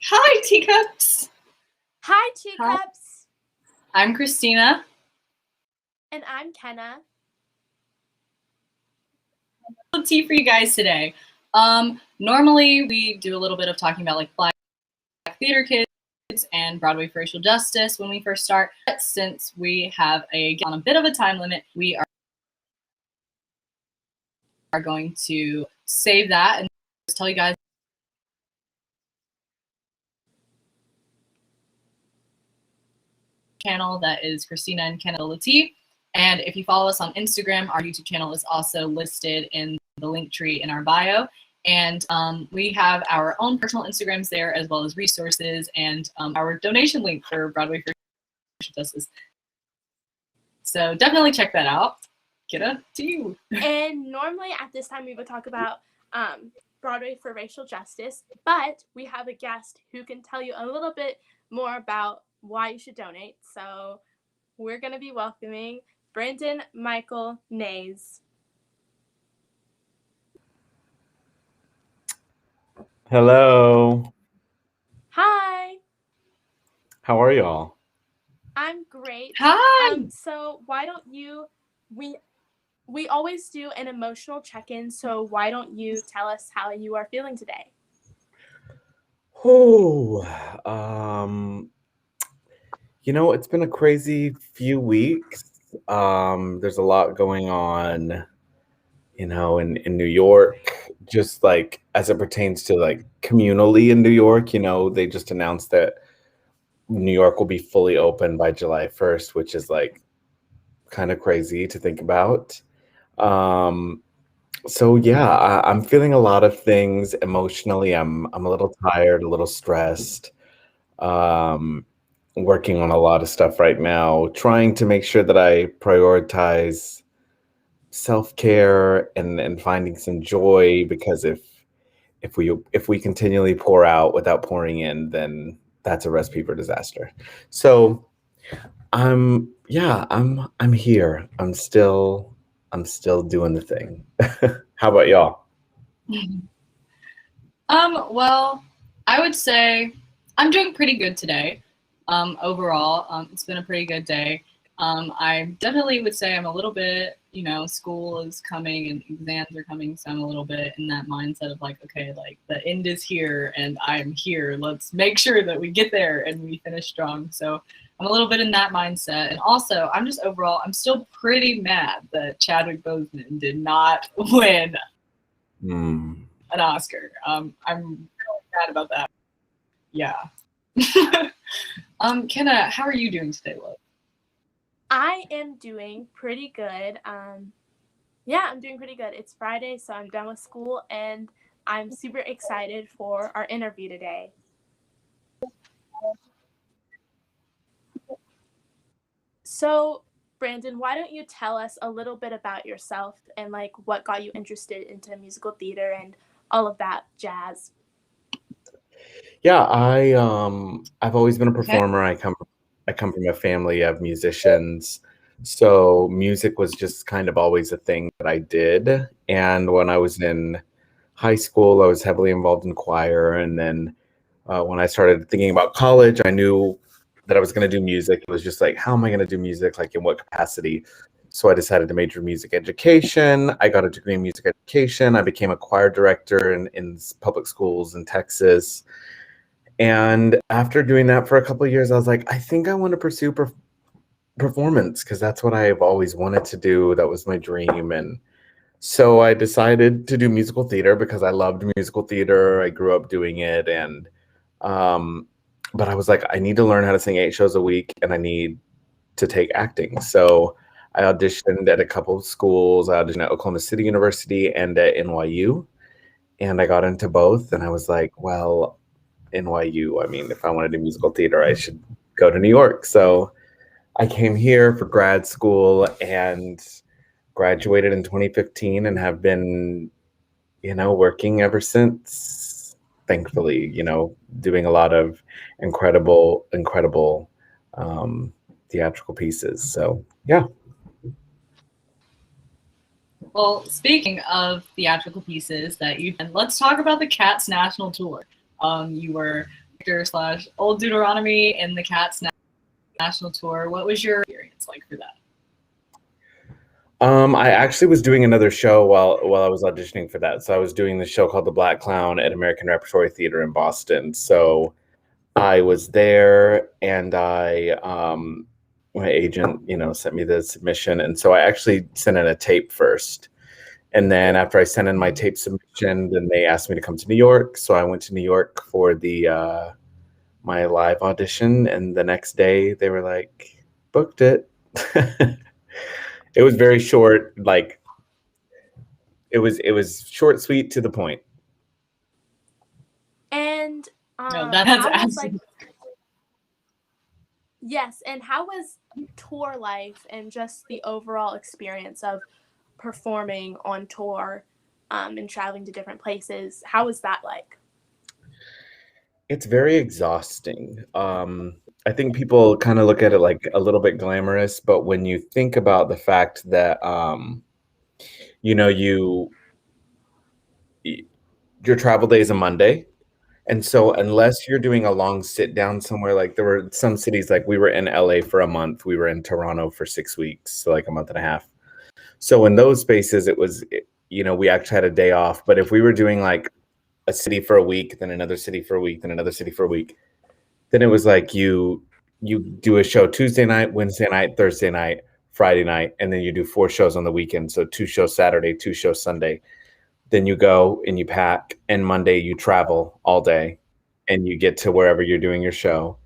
Hi, teacups. Hi, Hi. teacups. I'm Christina. And I'm Kenna. Tea for you guys today. Normally we do a little bit of talking about like Black theater kids and Broadway for racial justice when we first start. But since we have on a bit of a time limit, we are going to save that and just tell you guys channel that is Christina and Kenna Latif. And if you follow us on Instagram, our YouTube channel is also listed in the link tree in our bio. And we have our own personal Instagrams there, as well as resources and our donation link for Broadway for Racial Justice. So definitely check that out. Get to you. And normally at this time we would talk about Broadway for racial justice, but we have a guest who can tell you a little bit more about why you should donate. So we're going to be welcoming Brandon Michael Nase. Hello. Hi. How are y'all? I'm great. Hi. So why don't you, we always do an emotional check-in, so why don't you tell us how you are feeling today? It's been a crazy few weeks. There's a lot going on, in New York, just like as it pertains to like communally in New York, they just announced that New York will be fully open by July 1st, which is like kind of crazy to think about. So yeah, I'm feeling a lot of things emotionally. I'm a little tired, a little stressed. Um, Working on a lot of stuff right now, trying to make sure that I prioritize self-care and finding some joy, because if we continually pour out without pouring in, then that's a recipe for disaster. So I'm here. I'm still doing the thing. How about y'all? Well, I would say I'm doing pretty good today. Overall, it's been a pretty good day. I definitely would say I'm a little bit, school is coming and exams are coming, so I'm a little bit in that mindset of like, okay, like the end is here and I'm here. Let's make sure that we get there and we finish strong. So I'm a little bit in that mindset. And also, I'm still pretty mad that Chadwick Boseman did not win an Oscar. I'm really mad about that. Yeah. Kenna, how are you doing today, love? I am doing pretty good. Yeah, I'm doing pretty good. It's Friday, so I'm done with school, and I'm super excited for our interview today. So, Brandon, why don't you tell us a little bit about yourself and like what got you interested into musical theater and all of that jazz? Yeah, I've always been a performer. I come from a family of musicians. So music was just kind of always a thing that I did. And when I was in high school, I was heavily involved in choir. And then when I started thinking about college, I knew that I was going to do music. It was just like, how am I going to do music? Like, in what capacity? So I decided to major in music education. I got a degree in music education. I became a choir director in public schools in Texas. And after doing that for a couple of years, I was like, I think I want to pursue performance, because that's what I've always wanted to do. That was my dream. And so I decided to do musical theater because I loved musical theater. I grew up doing it. And, but I was like, I need to learn how to sing 8 shows a week, and I need to take acting. So I auditioned at a couple of schools. I auditioned at Oklahoma City University and at NYU. And I got into both. And I was like, well, NYU. I mean, if I want to do musical theater, I should go to New York. So I came here for grad school and graduated in 2015 and have been, working ever since, thankfully, doing a lot of incredible, incredible theatrical pieces. So, yeah. Well, speaking of theatrical pieces that let's talk about the Cats National Tour. You were slash Old Deuteronomy and the Cats national tour. What was your experience like for that? I actually was doing another show while I was auditioning for that. So I was doing the show called The Black Clown at American Repertory Theater in Boston. So I was there, and my agent, sent me the submission, and so I actually sent in a tape first. And then after I sent in my tape submission, then they asked me to come to New York. So I went to New York for the my live audition, and the next day they were like, booked it. It was very short, like it was short, sweet, to the point. And No, that's absolutely. Yes, and how was tour life and just the overall experience of performing on tour and traveling to different places? How was that like? It's very exhausting. I think people kind of look at it like a little bit glamorous, but when you think about the fact that your travel day is a Monday, and so unless you're doing a long sit down somewhere, like there were some cities, like we were in LA for a month, we were in Toronto for 6 weeks, so like a month and a half. So in those spaces, we actually had a day off. But if we were doing like a city for a week, then another city for a week, then another city for a week, then it was like you do a show Tuesday night, Wednesday night, Thursday night, Friday night, and then you do 4 shows on the weekend. So 2 shows Saturday, 2 shows Sunday. Then you go and you pack, and Monday you travel all day, and you get to wherever you're doing your show,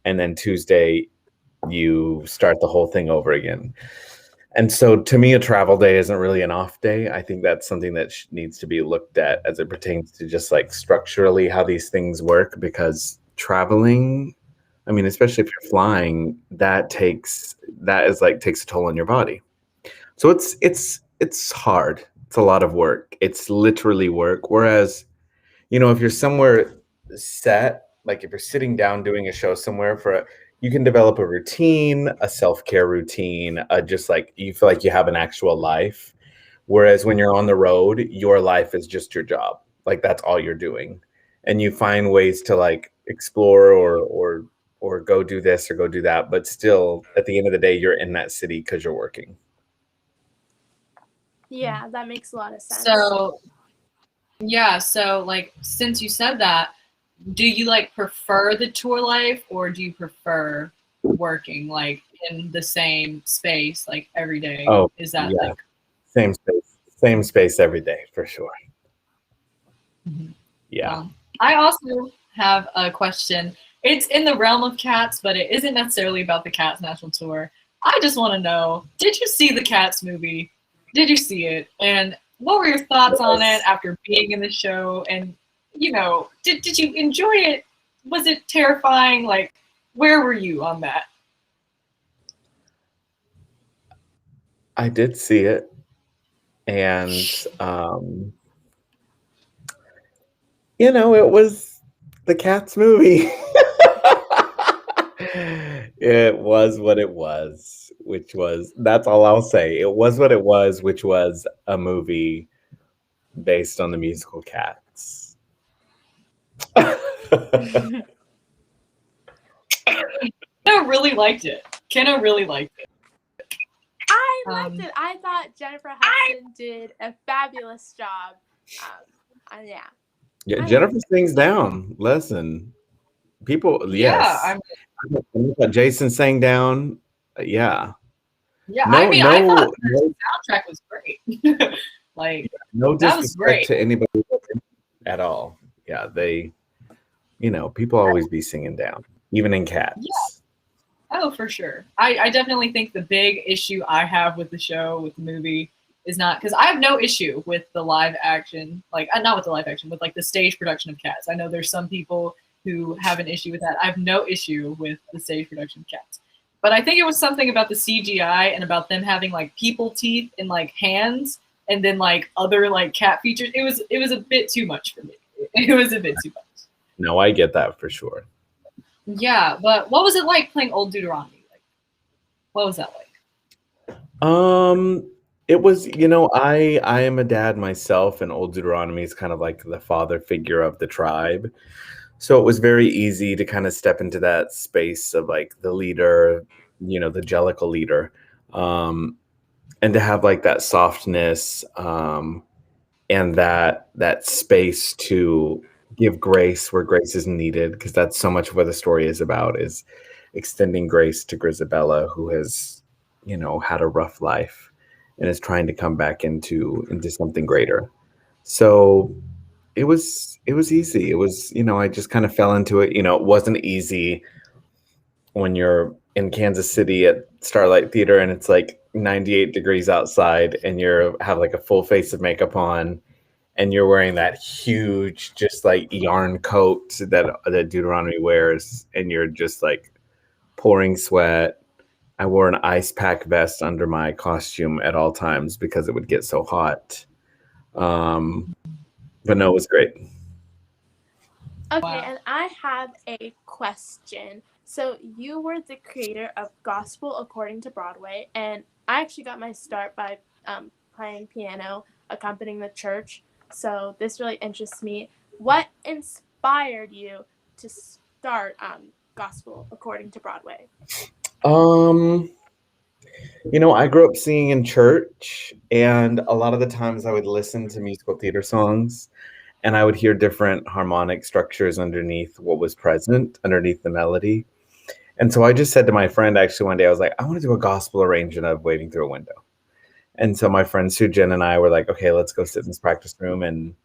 and then Tuesday you start the whole thing over again. And so to me, a travel day isn't really an off day. I think that's something that needs to be looked at as it pertains to just like structurally how these things work, because traveling, I mean, especially if you're flying, that takes a toll on your body. So it's hard. It's a lot of work. It's literally work. Whereas, if you're somewhere set, like if you're sitting down doing a show somewhere you can develop a routine, a self-care routine, just like you feel like you have an actual life. Whereas when you're on the road, your life is just your job. Like that's all you're doing. And you find ways to like explore or go do this or go do that. But still, at the end of the day, you're in that city because you're working. Yeah, that makes a lot of sense. So like since you said that, do you like prefer the tour life, or do you prefer working like in the same space like every day? Oh, is that yeah. like same space every day for sure? Mm-hmm. Yeah. I also have a question. It's in the realm of Cats, but it isn't necessarily about the Cats national tour. I just want to know, did you see the Cats movie? Did you see it? And what were your thoughts on it after being in the show? And did you enjoy it? Was it terrifying? Like, where were you on that? I did see it, and it was the Cats movie. It was what it was, that's all I'll say. It was what it was, which was a movie based on the musical Cats. Kenna really liked it. I liked it. I thought Jennifer Hudson did a fabulous job. Yeah, Jennifer sings down. Listen, people. Yes, I Jason sang down. Yeah. Yeah, I thought the soundtrack was great. Like, no that was great to anybody at all. Yeah, people always be singing down, even in Cats. Yeah. Oh, for sure. I definitely think the big issue I have with the show, with the movie, is not, because I have no issue with the live action, like not with the live action, with like the stage production of Cats. I know there's some people who have an issue with that. I have no issue with the stage production of Cats. But I think it was something about the CGI and about them having like people teeth and like hands and then like other like cat features. It was a bit too much for me. It was a bit too much. No, I get that for sure. Yeah, but what was it like playing Old Deuteronomy? Like, what was that like? It was, I am a dad myself, and Old Deuteronomy is kind of like the father figure of the tribe. So it was very easy to kind of step into that space of like the leader, the jellicle leader, um, and to have like that softness, and that space to give grace where grace is needed, because that's so much of what the story is about, is extending grace to Grisabella, who has had a rough life and is trying to come back into something greater. So it was easy. It was, I just kind of fell into it. It wasn't easy when you're in Kansas City at Starlight Theater and it's like 98 degrees outside and you have like a full face of makeup on and you're wearing that huge just like yarn coat that Deuteronomy wears and you're just like pouring sweat. I wore an ice pack vest under my costume at all times because it would get so hot. But no, it was great. Okay, Wow. and I have a question. So you were the creator of Gospel According to Broadway, and I actually got my start by playing piano, accompanying the church. So this really interests me. What inspired you to start Gospel According to Broadway? I grew up singing in church, and a lot of the times I would listen to musical theater songs and I would hear different harmonic structures underneath what was present, underneath the melody. And so I just said to my friend, actually, one day, I was like, I want to do a gospel arrangement of Waiting Through a Window. And so my friend Sujin and I were like, okay, let's go sit in this practice room. And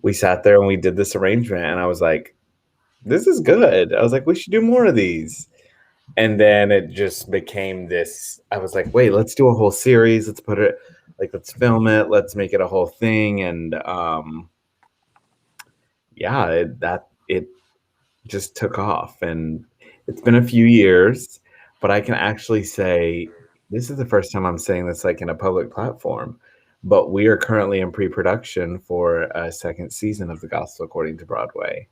we sat there and we did this arrangement. And I was like, this is good. I was like, we should do more of these. And then it just became this. I was like, wait, let's do a whole series. Let's put it, like, let's film it. Let's make it a whole thing. And yeah, it just took off. And it's been a few years, but I can actually say this is the first time I'm saying this like in a public platform. But we are currently in pre-production for a second season of The Gospel According to Broadway.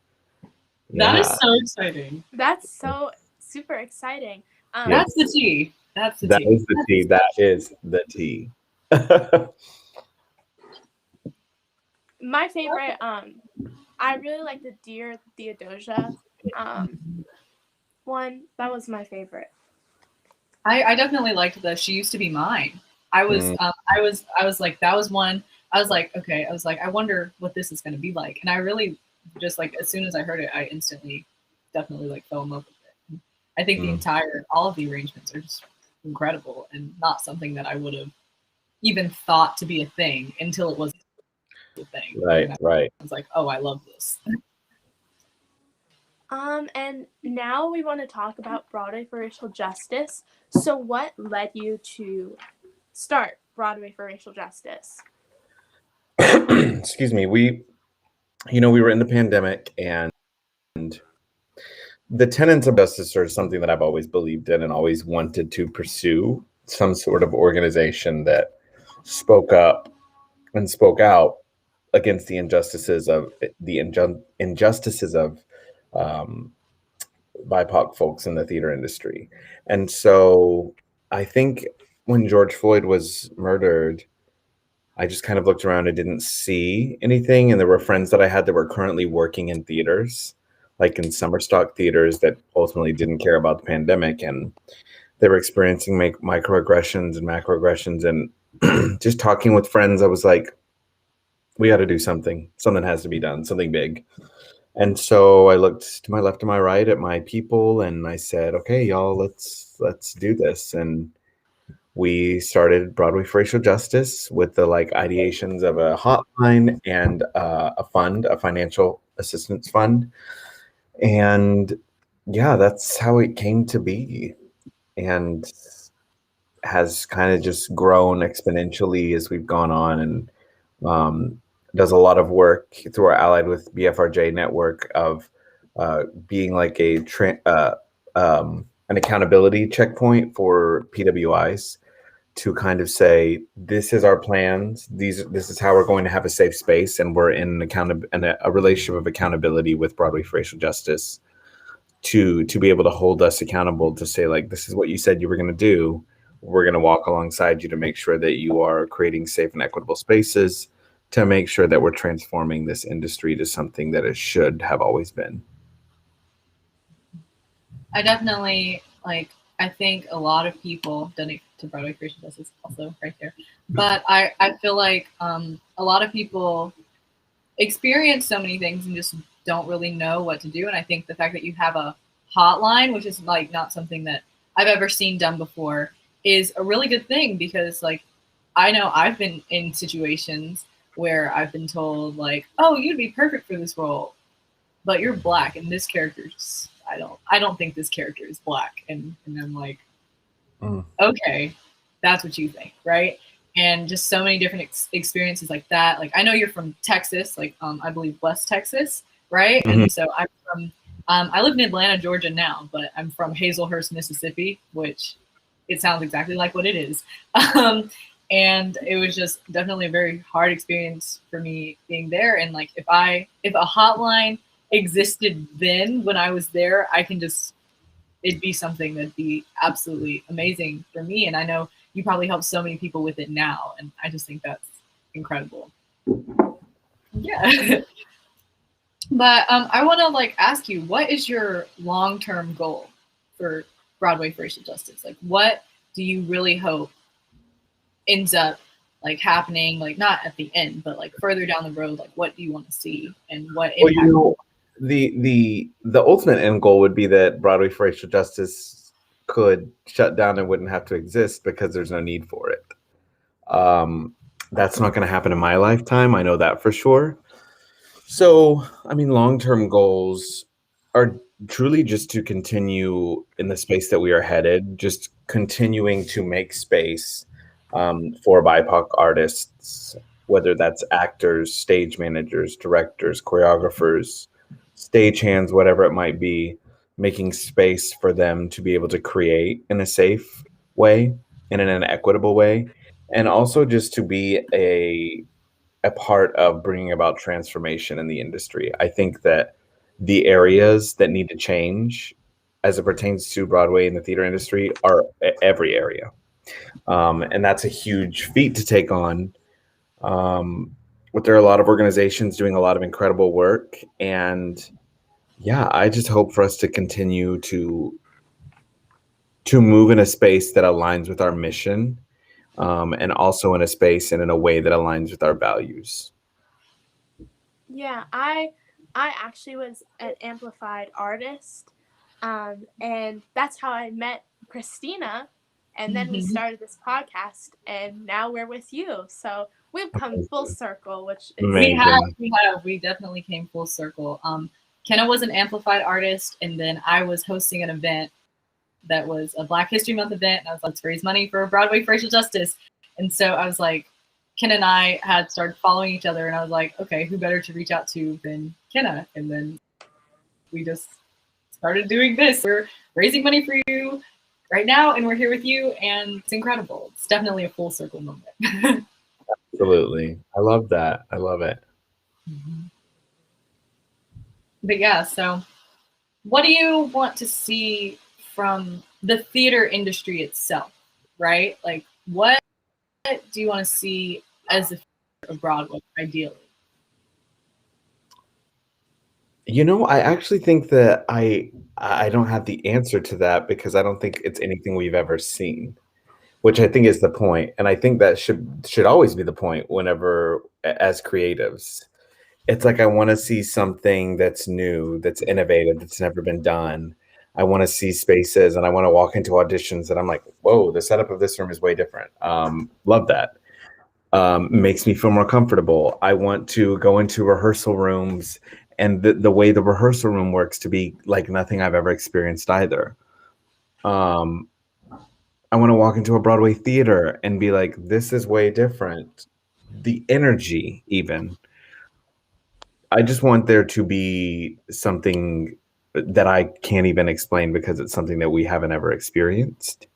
That is Yeah. so exciting. That's so super exciting. That's the tea. That's the That tea. is the tea. That is the tea. My favorite, I really like the Dear Theodosia one. That was my favorite. I definitely liked the She Used to Be Mine. I was like, that was one. I was like, okay, I was like, I wonder what this is going to be like. And I really just like, as soon as I heard it, I instantly definitely like fell in love with it. I think all of the arrangements are just incredible and not something that I would have even thought to be a thing until it was a thing. Right. I was like, oh, I love this. And now we want to talk about Broadway for Racial Justice. So what led you to start Broadway for Racial Justice? Excuse me. We were in the pandemic, and the tenets of justice are something that I've always believed in and always wanted to pursue, some sort of organization that spoke up and spoke out against the injustices of BIPOC folks in the theater industry. And so I think when George Floyd was murdered, I just kind of looked around and didn't see anything. And there were friends that I had that were currently working in theaters, like in summer stock theaters, that ultimately didn't care about the pandemic. And they were experiencing microaggressions and macroaggressions. And just talking with friends, I was like, we got to do something. Something has to be done, something big. And so I looked to my left and my right at my people, and I said, okay, y'all, let's do this. And we started Broadway for Racial Justice with the ideations of a hotline and a fund, a financial assistance fund. And yeah, that's how it came to be, and has kind of just grown exponentially as we've gone on, and does a lot of work through our Allied with BFRJ network of being like an accountability checkpoint for PWIs, to kind of say, this is our plans. This is how we're going to have a safe space, and we're in a relationship of accountability with Broadway for Racial Justice to be able to hold us accountable, to say, like, this is what you said you were going to do. We're going to walk alongside you to make sure that you are creating safe and equitable spaces, to make sure that we're transforming this industry to something that it should have always been. I definitely like. I think a lot of people donate to Broadway for Racial Justice, also right there. But I feel like a lot of people experience so many things and just don't really know what to do. And I think the fact that you have a hotline, which is like not something that I've ever seen done before, is a really good thing because like I know I've been in situations where I've been told like, "Oh, you'd be perfect for this role, but you're black and this character's I don't think this character is black." And I'm like, okay, that's what you think, right? And just so many different experiences like that. Like I know you're from Texas, like I believe West Texas, right? Mhm. And so I'm from I live in Atlanta, Georgia now, but I'm from Hazelhurst, Mississippi, which it sounds exactly like what it is. Um, and it was just definitely a very hard experience for me being there. And like if a hotline existed then when I was there, I can just it'd be something that'd be absolutely amazing for me. And I know you probably help so many people with it now. And I just think that's incredible. Yeah. But I want to like ask you, what is your long-term goal for Broadway for Racial Justice? Like, what do you really hope ends up like happening? Like, not at the end, but like further down the road. Like, what do you want to see, and what Well, impact? the ultimate end goal would be that Broadway for Racial Justice could shut down and wouldn't have to exist because there's no need for it. That's not going to happen in my lifetime. I know that for sure. So, I mean, long-term goals are truly just to continue in the space that we are headed, just continuing to make space for BIPOC artists, whether that's actors, stage managers, directors, choreographers, stagehands, whatever it might be, making space for them to be able to create in a safe way and in an equitable way, and also just to be a part of bringing about transformation in the industry. I think that the areas that need to change as it pertains to Broadway and the theater industry are every area. And that's a huge feat to take on. But there are a lot of organizations doing a lot of incredible work. And yeah, I just hope for us to continue to move in a space that aligns with our mission, and also in a space and in a way that aligns with our values. Yeah, I actually was an amplified artist, and that's how I met Christina, and then we Mhm. started this podcast, and now we're with you. So we've come full circle, which is Amazing. We definitely came full circle. Kenna was an amplified artist, and then I was hosting an event that was a Black History Month event, and I was like, let's raise money for Broadway for Racial Justice. And so I was like, Kenna and I had started following each other, and I was like, okay, who better to reach out to than Kenna? And then we just started doing this. We're raising money for you right now, and we're here with you, and it's incredible. It's definitely a full circle moment. Absolutely. I love that. I love it. But yeah, so what do you want to see from the theater industry itself, right? Like, what do you want to see as the future of Broadway, ideally? You know, I actually think that I don't have the answer to that because I don't think it's anything we've ever seen, which I think is the point. And I think that should always be the point whenever as creatives. It's like I want to see something that's new, that's innovative, that's never been done. I want to see spaces and I want to walk into auditions and I'm like, whoa, the setup of this room is way different. Love that. Makes me feel more comfortable. I want to go into rehearsal rooms and the way the rehearsal room works to be like nothing I've ever experienced either. Um, I want to walk into a Broadway theater and be like, this is way different. The energy, even. I just want there to be something that I can't even explain because it's something that we haven't ever experienced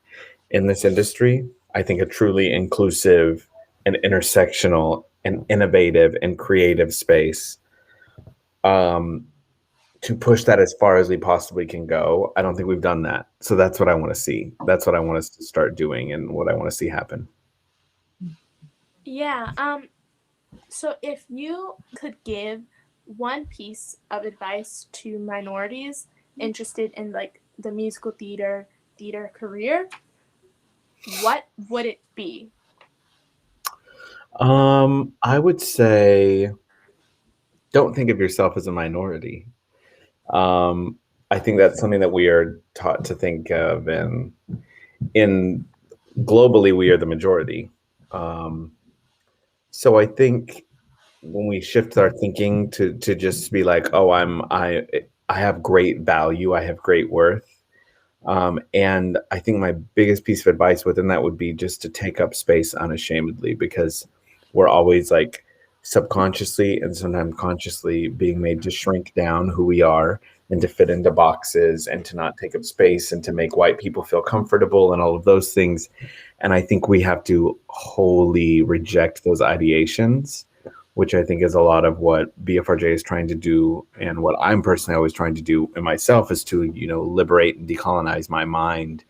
in this industry. I think a truly inclusive and intersectional and innovative and creative space, um, to push that as far as we possibly can go. I don't think we've done that. So that's what I want to see. That's what I want us to start doing and what I want to see happen. yeah. So if you could give one piece of advice to minorities interested in like the musical theater career, what would it be? I would say don't think of yourself as a minority. Um, I think that's something that we are taught to think of, and in globally we are the majority. Um, so I think when we shift our thinking to just be like, oh, I have great value, I have great worth. And I think my biggest piece of advice within that would be just to take up space unashamedly, because we're always like subconsciously and sometimes consciously being made to shrink down who we are and to fit into boxes and to not take up space and to make white people feel comfortable and all of those things. And I think we have to wholly reject those ideations, which I think is a lot of what BFRJ is trying to do, and what I'm personally always trying to do in myself is to, liberate and decolonize my mind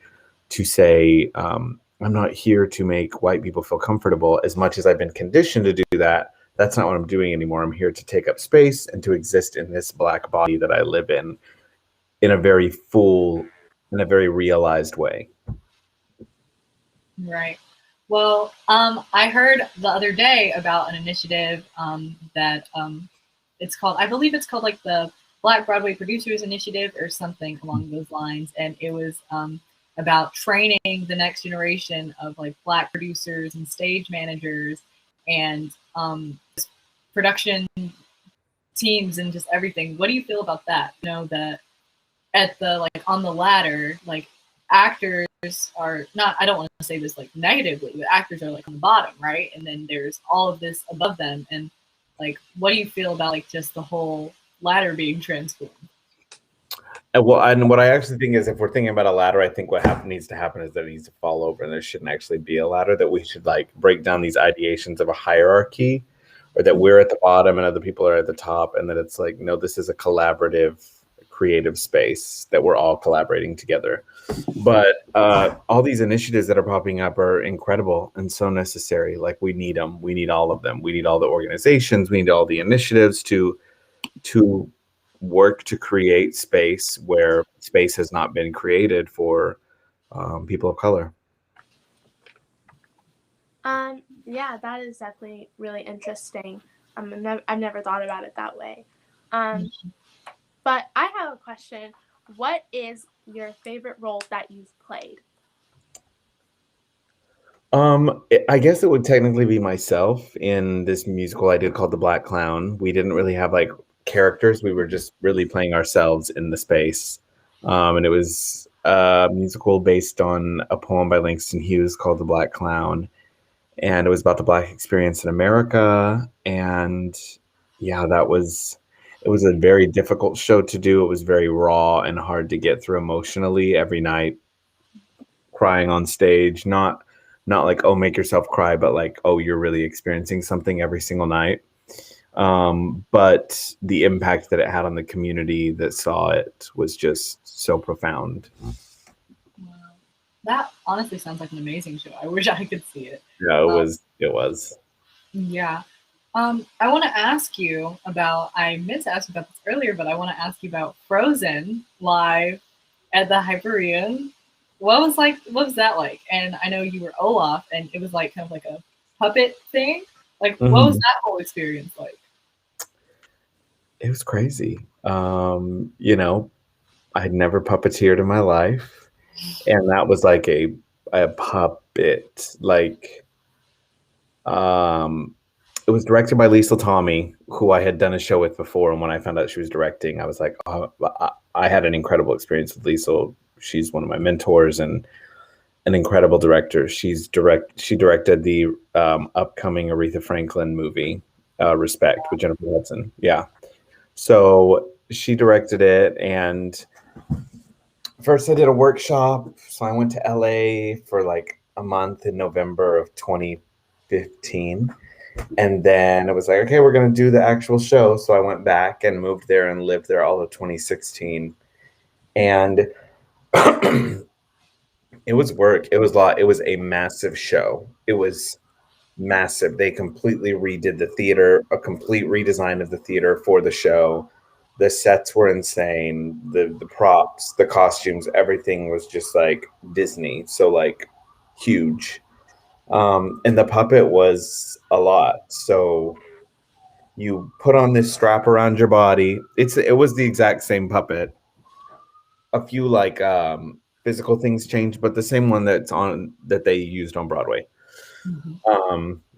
to say, I'm not here to make white people feel comfortable. As much as I've been conditioned to do that, that's not what I'm doing anymore. I'm here to take up space and to exist in this Black body that I live in a very full, in a very realized way. Right. Well, I heard the other day about an initiative that it's called, I believe it's called like the Black Broadway Producers Initiative or something along those lines. And it was about training the next generation of like Black producers and stage managers and production teams and just everything. What do you feel about that? You know, that at the like on the ladder, like actors are not, I don't want to say this like negatively, but actors are like on the bottom, right? And then there's all of this above them. And like, what do you feel about like just the whole ladder being transformed? Well, and what I actually think is, if we're thinking about a ladder, I think what needs to happen is that it needs to fall over, and there shouldn't actually be a ladder. That we should like break down these ideations of a hierarchy, or that we're at the bottom and other people are at the top, and that it's like, no, this is a collaborative, creative space that we're all collaborating together. But all these initiatives that are popping up are incredible and so necessary. Like, we need them. We need all of them. We need all the organizations. We need all the initiatives to work to create space where space has not been created for people of color. Yeah, that is definitely really interesting. I've never thought about it that way. But I have a question. What is your favorite role that you've played? I guess it would technically be myself in this musical I did called The Black Clown. We didn't really have like characters. We were just really playing ourselves in the space. And it was a musical based on a poem by Langston Hughes called The Black Clown. And it was about the Black experience in America. And yeah, it was a very difficult show to do. It was very raw and hard to get through emotionally every night, crying on stage, not like, oh, make yourself cry, but like, oh, you're really experiencing something every single night. But the impact that it had on the community that saw it was just so profound. Wow. That honestly sounds like an amazing show. I wish I could see it. Yeah, it was. Yeah. I want to ask you about, I meant to ask you about this earlier, but I want to ask you about Frozen live at the Hyperion. What was that like? And I know you were Olaf, and it was like kind of like a puppet thing. Like, what was that whole experience like? It was crazy. I'd never puppeteered in my life, and that was like a puppet. Like, it was directed by Liesl Tommy, who I had done a show with before. And when I found out she was directing, I was like, oh, I had an incredible experience with Liesl. She's one of my mentors and an incredible director. She directed the upcoming Aretha Franklin movie, Respect, with Jennifer Hudson. Yeah. So she directed it. And first I did a workshop. So I went to LA for like a month in November of 2015. And then it was like, okay, we're going to do the actual show. So I went back and moved there and lived there all of 2016. And it was work. It was a lot. It was a massive show. It was massive. They completely redid the theater, a complete redesign of the theater for the show. The sets were insane. The props, the costumes, everything was just like Disney. So like huge. And the puppet was a lot. So you put on this strap around your body. It was the exact same puppet. A few like physical things changed, but the same one that they used on Broadway.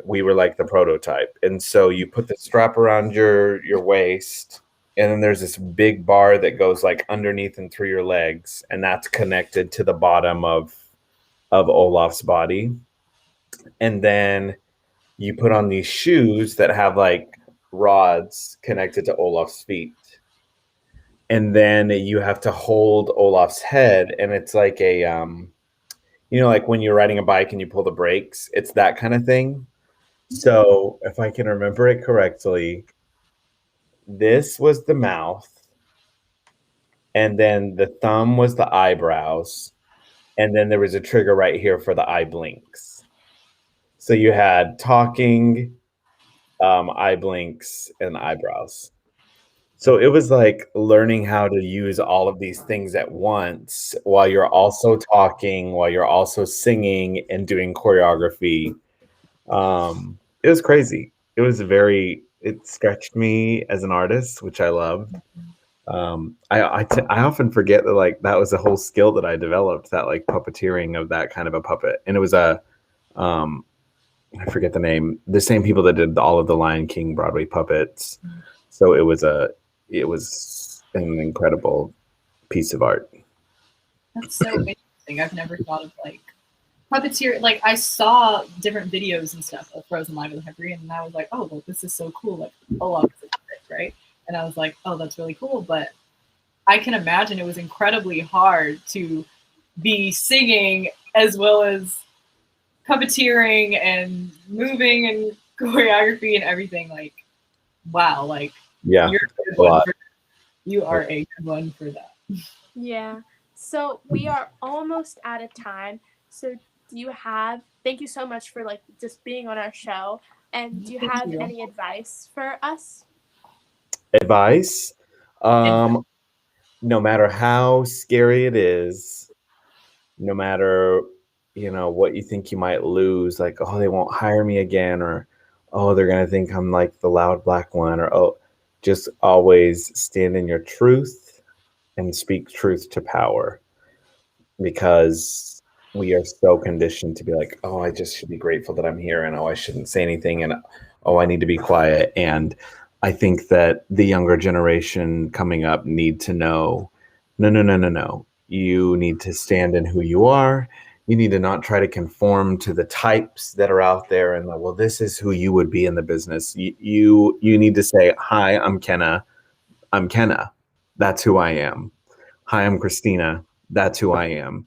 We were like the prototype. And so you put the strap around your waist, and then there's this big bar that goes like underneath and through your legs, and that's connected to the bottom of Olaf's body. And then you put on these shoes that have like rods connected to Olaf's feet. And then you have to hold Olaf's head, and it's like a like when you're riding a bike and you pull the brakes, it's that kind of thing. So if I can remember it correctly, this was the mouth, and then the thumb was the eyebrows, and then there was a trigger right here for the eye blinks. So you had talking, eye blinks, and eyebrows. So it was like learning how to use all of these things at once while you're also talking, while you're also singing and doing choreography. It was crazy. It stretched me as an artist, which I loved. I often forget that like that was a whole skill that I developed, that like puppeteering of that kind of a puppet. And it was I forget the name, the same people that did all of the Lion King Broadway puppets. So it was an incredible piece of art. That's so interesting. I've never thought of like puppeteer. Like I saw different videos and stuff of Frozen Live with Henry, and I was like, oh, well, this is so cool. Like Olaf is a puppet, right? And I was like, oh, that's really cool. But I can imagine it was incredibly hard to be singing as well as puppeteering and moving and choreography and everything. Like, wow, like yeah, you're a good one for, you are a good one for that. Yeah. So we are almost out of time. So thank you so much for like just being on our show. And do you have any advice for us? Advice? No matter how scary it is, no matter what you think you might lose, like, oh, they won't hire me again, or oh, they're gonna think I'm like the loud black one, or oh, just always stand in your truth and speak truth to power, because we are so conditioned to be like, oh, I just should be grateful that I'm here, and oh, I shouldn't say anything, and oh, I need to be quiet. And I think that the younger generation coming up need to know, no. You need to stand in who you are. You need to not try to conform to the types that are out there and like, well, this is who you would be in the business. You need to say, hi, I'm Kenna. I'm Kenna. That's who I am. Hi, I'm Christina. That's who I am.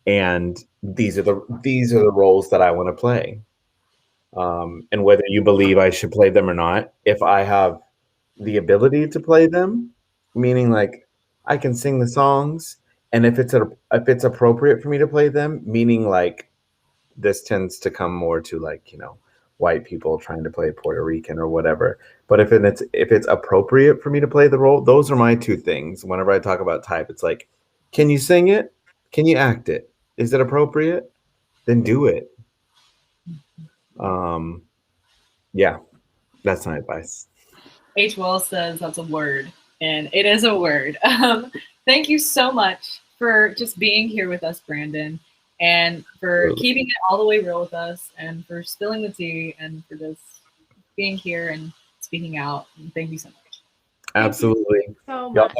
And these are the roles that I want to play. And whether you believe I should play them or not, if I have the ability to play them, meaning like I can sing the songs, and if it's appropriate for me to play them, meaning like this tends to come more to like white people trying to play Puerto Rican or whatever. But if it's appropriate for me to play the role, those are my two things. Whenever I talk about type, it's like, can you sing it? Can you act it? Is it appropriate? Then do it. Yeah, that's my advice. H. Wells says that's a word, and it is a word. Thank you so much for just being here with us, Brandon, and for keeping it all the way real with us, and for spilling the tea, and for just being here and speaking out. And thank you so much. Absolutely. So much.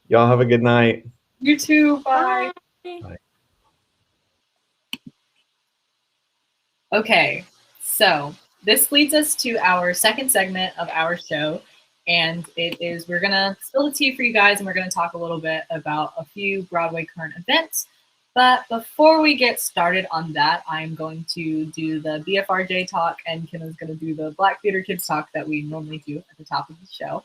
Y'all have a good night. You too. Bye. Bye. Okay, so this leads us to our second segment of our show, and we're gonna spill the tea for you guys, and we're gonna talk a little bit about a few Broadway current events. But before we get started on that, I'm going to do the BFRJ talk, and Kenna's gonna do the Black Theater Kids talk that we normally do at the top of the show.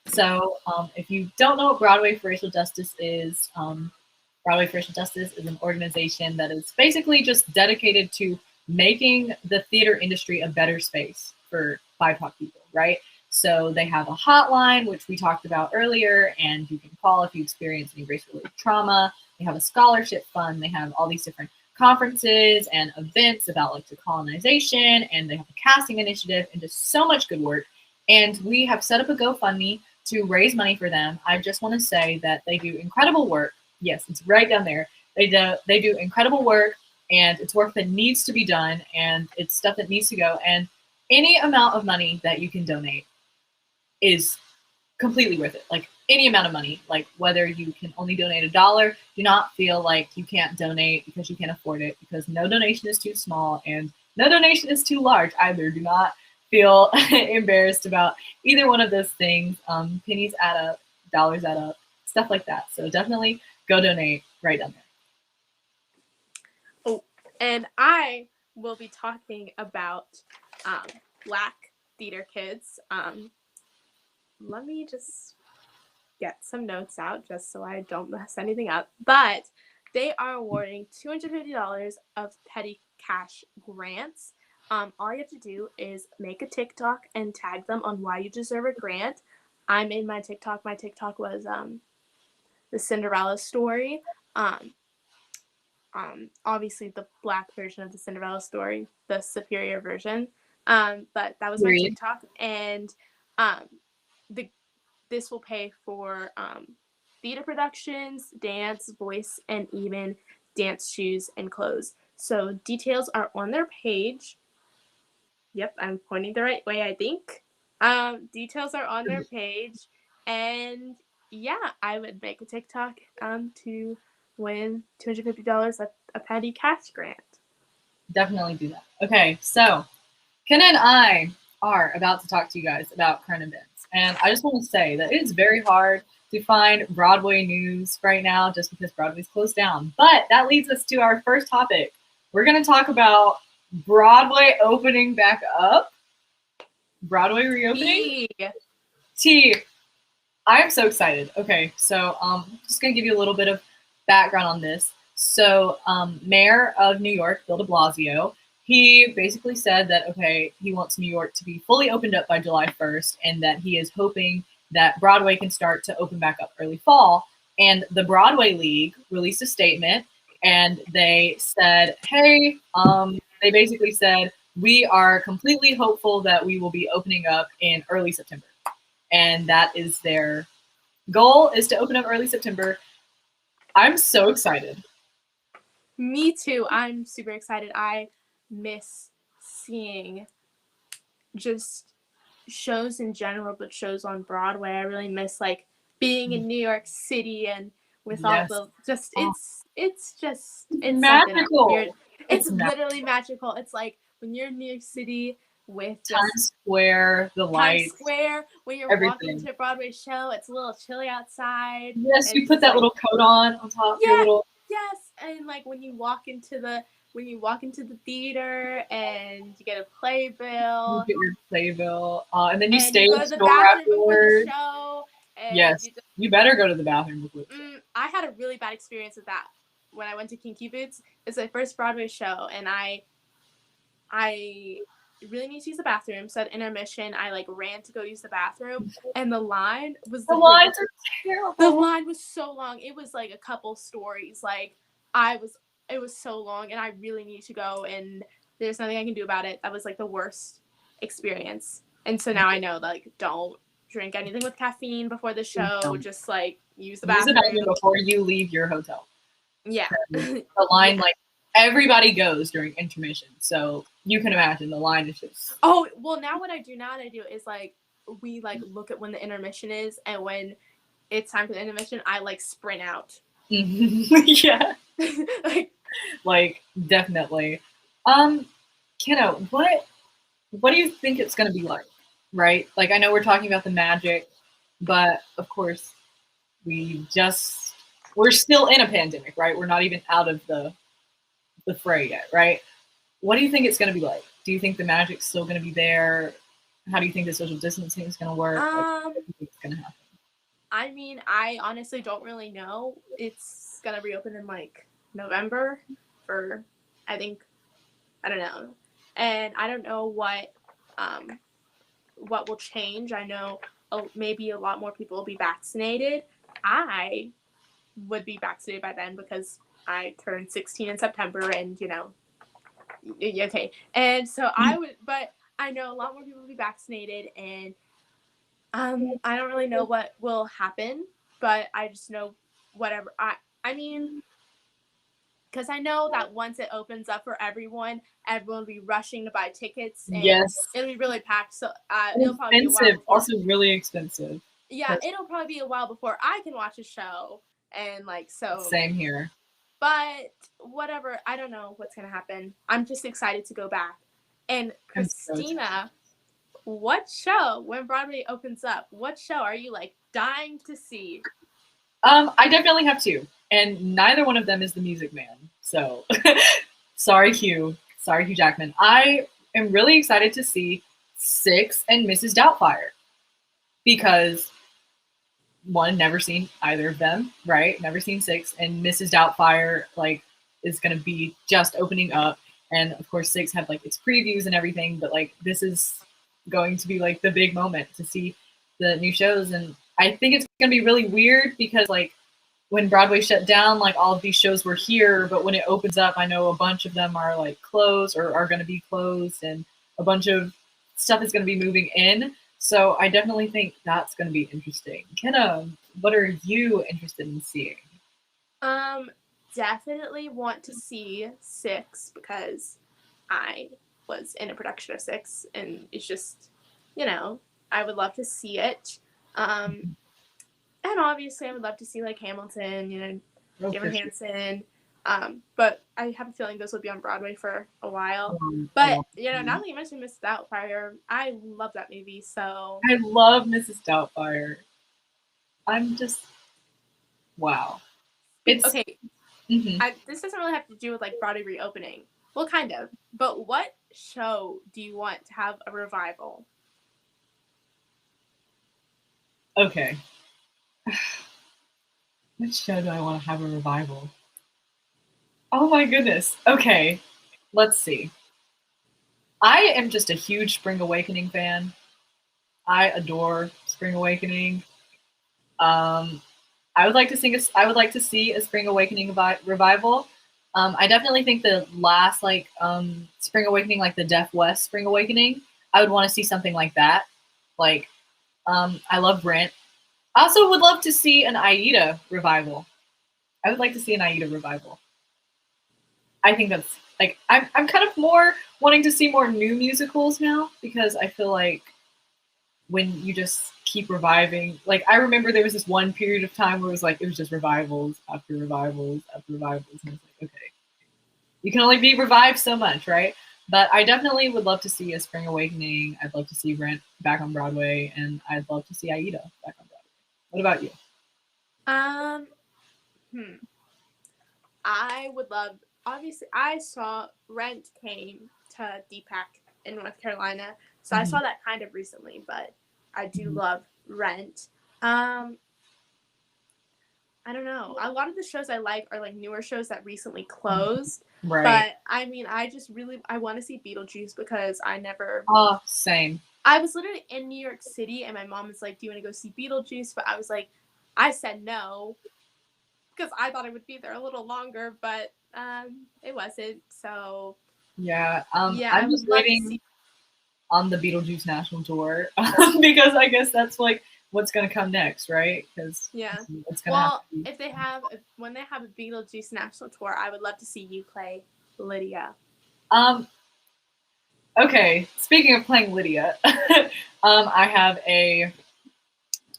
So if you don't know what Broadway for Racial Justice is, Broadway for Racial Justice is an organization that is basically just dedicated to making the theater industry a better space for BIPOC people, right? So they have a hotline, which we talked about earlier, and you can call if you experience any race-related trauma. They have a scholarship fund. They have all these different conferences and events about like decolonization, and they have a casting initiative and just so much good work. And we have set up a GoFundMe to raise money for them. I just want to say that they do incredible work. Yes, it's right down there. They do incredible work, and it's work that needs to be done, and it's stuff that needs to go. And any amount of money that you can donate is completely worth it. Like any amount of money, like whether you can only donate $1, do not feel like you can't donate because you can't afford it, because no donation is too small and no donation is too large either. Do not feel embarrassed about either one of those things. Pennies add up, dollars add up, stuff like that. So definitely go donate right down there. Oh, and I will be talking about Black theater kids. Let me just get some notes out just so I don't mess anything up. But they are awarding $250 of petty cash grants. All you have to do is make a TikTok and tag them on why you deserve a grant. I made my TikTok. My TikTok was the Cinderella story. Obviously the Black version of the Cinderella story, the superior version. But that was my TikTok, and this will pay for theater productions, dance, voice, and even dance shoes and clothes. So details are on their page. Yep, I'm pointing the right way, I think. Details are on their page, and yeah, I would make a TikTok to win $250 a petty cash grant. Definitely do that. Okay, so Kenna and I are about to talk to you guys about current events. And I just want to say that it is very hard to find Broadway news right now just because Broadway's closed down. But that leads us to our first topic. We're going to talk about Broadway opening back up. Broadway reopening? T. I'm so excited. Okay, so I'm just going to give you a little bit of background on this. So Mayor of New York, Bill de Blasio, he basically said that, okay, he wants New York to be fully opened up by July 1st, and that he is hoping that Broadway can start to open back up early fall. And the Broadway League released a statement, and they said, hey, they basically said, we are completely hopeful that we will be opening up in early September. And that is their goal, is to open up early September. I'm so excited. Me too. I'm super excited. I miss seeing just shows in general, but shows on Broadway. I really miss like being in New York City and with all the just it's magical. It's literally magical. It's like when you're in New York City with Times Square, the lights. Times Square, when you're walking to a Broadway show, it's a little chilly outside. Yes, you put that little coat on top. Yeah, your little. Yes, and like when you walk into the theater and you get a playbill. You get your playbill, and then you stay in the store afterwards. Show, yes, you better go to the bathroom before the show. I had a really bad experience with that when I went to Kinky Boots. It's my first Broadway show, and I really need to use the bathroom. So at intermission, I like ran to go use the bathroom, and the line was the lines are terrible. The line was so long. It was like a couple stories. Like it was so long, and I really need to go, and there's nothing I can do about it. That was like the worst experience. And so now I know, like, don't drink anything with caffeine before the show. Just like use the bathroom before you leave your hotel. Yeah. The line, like, everybody goes during intermission, so you can imagine the line is just. Oh well, now what I do is like we like look at when the intermission is, and when it's time for the intermission, I like sprint out. Yeah. like definitely. Kiddo, what do you think it's gonna be like? Right? Like, I know we're talking about the magic, but of course we're still in a pandemic, right? We're not even out of the fray yet, right? What do you think it's going to be like? Do you think the magic's still going to be there? How do you think the social distancing is going to work? What do you think is going to happen? I mean, I honestly don't really know. It's going to reopen in like November for, I don't know. And I don't know what will change. I know maybe a lot more people will be vaccinated. I would be vaccinated by then because I turned 16 in September, and okay. And so I would, but I know a lot more people will be vaccinated, and I don't really know what will happen, but I just know whatever. I mean, because I know that once it opens up for everyone will be rushing to buy tickets, and Yes. it'll be really packed. So it'll probably be a while Expensive, before, also really expensive. yeah, it'll probably be a while before I can watch a show, and so. Same here. But whatever, I don't know what's gonna happen. I'm just excited to go back. And Christina, what show, when Broadway opens up, what show are you like dying to see? I definitely have two, and neither one of them is The Music Man. So, sorry, Hugh Jackman. I am really excited to see Six and Mrs. Doubtfire because one, never seen either of them, right? Never seen Six, and Mrs. Doubtfire like is gonna be just opening up, and of course Six had like its previews and everything, but like this is going to be like the big moment to see the new shows, and I think it's gonna be really weird because like when Broadway shut down, like all of these shows were here, but when it opens up, I know a bunch of them are like closed or are gonna be closed, and a bunch of stuff is gonna be moving in. So I definitely think that's going to be interesting. Kenna, what are you interested in seeing? Definitely want to see Six because I was in a production of Six, and it's just, I would love to see it. And obviously I would love to see like Hamilton, Jim Henson. But I have a feeling those will be on Broadway for a while. But now that you mentioned Mrs. Doubtfire, I love that movie. So I love Mrs. Doubtfire. I'm just wow. It's okay. This doesn't really have to do with like Broadway reopening. Well, kind of. But what show do you want to have a revival? Okay. Which show do I want to have a revival? Oh my goodness. Okay, let's see. I am just a huge Spring Awakening fan. I adore Spring Awakening. I would like to see a Spring Awakening revival. I definitely think the last like Spring Awakening, like the Deaf West Spring Awakening, I would want to see something like that. Like, I love Rent. I also would love to see an Aida revival. I would like to see an Aida revival. I think that's like I'm kind of more wanting to see more new musicals now because I feel like when you just keep reviving, like I remember there was this one period of time where it was just revivals after revivals after revivals, and I was like, okay, you can only be revived so much, right? But I definitely would love to see a Spring Awakening. I'd love to see Rent back on Broadway, and I'd love to see Aida back on Broadway. What about you? I would love. Obviously, I saw Rent came to DPAC in North Carolina, so I saw that kind of recently. But I do love Rent. I don't know. A lot of the shows I like are like newer shows that recently closed. Right. But I mean, I want to see Beetlejuice because I never. Oh, same. I was literally in New York City, and my mom was like, "Do you want to go see Beetlejuice?" But I was like, I said no because I thought I would be there a little longer, but it wasn't. So yeah, I'm just waiting on the Beetlejuice national tour because I guess that's like what's gonna come next, right? Because it's gonna when they have a Beetlejuice national tour, I would love to see you play Lydia. Okay, speaking of playing Lydia, I have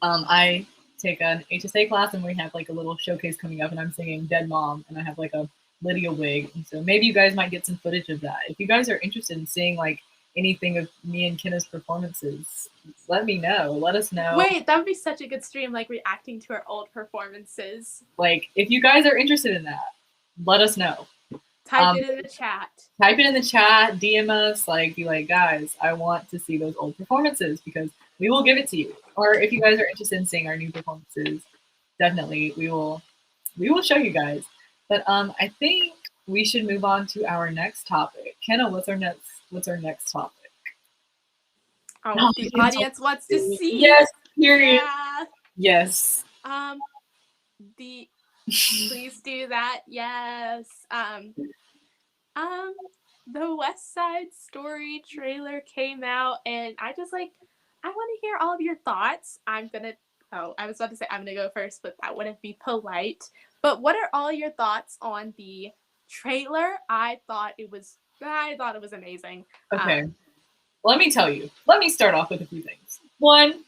I take an HSA class and we have like a little showcase coming up and I'm singing Dead Mom and I have like a Lydia wig. And so maybe you guys might get some footage of that. If you guys are interested in seeing like anything of me and Kenna's performances, let me know. Let us know. Wait, that would be such a good stream, like reacting to our old performances. Like if you guys are interested in that, let us know. Type it in the chat. Type it in the chat, DM us, like be like, guys, I want to see those old performances because we will give it to you. Or if you guys are interested in seeing our new performances, definitely we will show you guys. But I think we should move on to our next topic. Kenna, what's our next topic? Oh, the audience wants to see. Yes, period. Yeah. Yes. Please do that. Yes. The West Side Story trailer came out, and I want to hear all of your thoughts. I was about to say I'm gonna go first, but that wouldn't be polite. But what are all your thoughts on the trailer? I thought it was amazing. Okay. Let me tell you. Let me start off with a few things. One,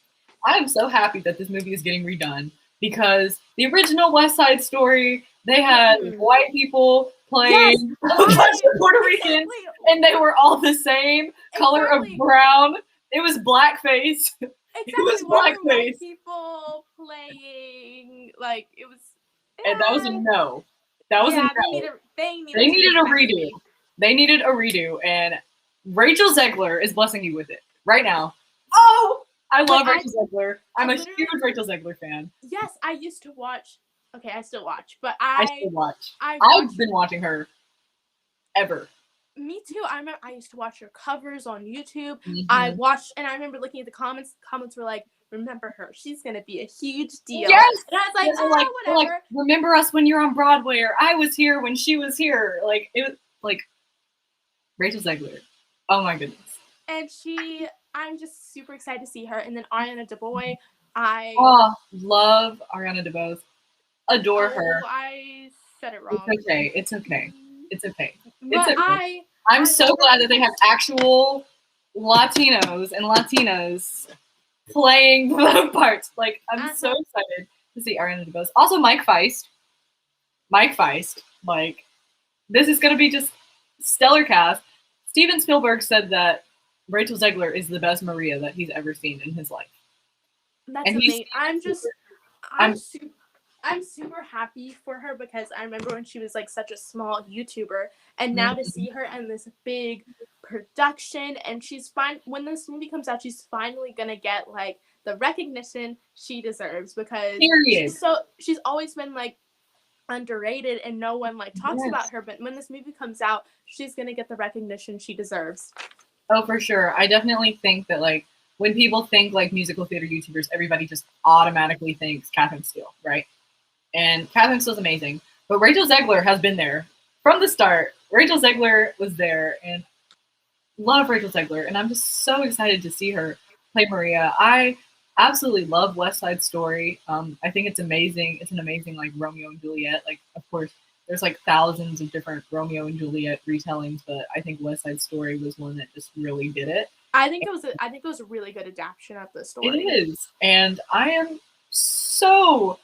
I am so happy that this movie is getting redone because the original West Side Story, they had white people playing a bunch of Puerto Ricans, and they were all the same color of brown. It was blackface. Exactly. It was White blackface. people playing like it was. And that was a no. That was a no. They needed a redo. They needed a redo, and Rachel Zegler is blessing you with it right now. Oh, I love Rachel Zegler. I'm a huge Rachel Zegler fan. Yes, I used to watch. Okay, I still watch, but I still watch. I've been watching her ever. Me too. I remember I used to watch her covers on YouTube. I watched, and I remember looking at the comments. The comments were like, "Remember her? She's gonna be a huge deal." Yes. And I was like, whatever. Like, remember us when you're on Broadway, or I was here when she was here. Like it was like Rachel Zegler. Oh my goodness. And I'm just super excited to see her. And then Ariana DeBose, love Ariana DeBose. Adore her. I said it wrong. It's okay. It's okay. But I'm so glad that they have actual Latinos and Latinas playing the parts. Like, I'm so excited to see Ariana DeBose. Also, Mike Feist. Like, this is going to be just stellar cast. Steven Spielberg said that Rachel Zegler is the best Maria that he's ever seen in his life. That's amazing. I'm super happy for her because I remember when she was like such a small YouTuber, and now to see her in this big production, and when this movie comes out, she's finally gonna get like the recognition she deserves because she's always been like underrated and no one like talks about her, but when this movie comes out, she's gonna get the recognition she deserves. Oh, for sure. I definitely think that like when people think like musical theater YouTubers, everybody just automatically thinks Catherine Steele, right? And Catherine Steele's amazing, but Rachel Zegler has been there from the start. Rachel Zegler was there, and love Rachel Zegler, and I'm just so excited to see her play Maria. I absolutely love West Side Story. I think it's amazing. It's an amazing like Romeo and Juliet. Like, of course, there's like thousands of different Romeo and Juliet retellings, but I think West Side Story was one that just really did it. I think it was a really good adaptation of the story. It is, and I am so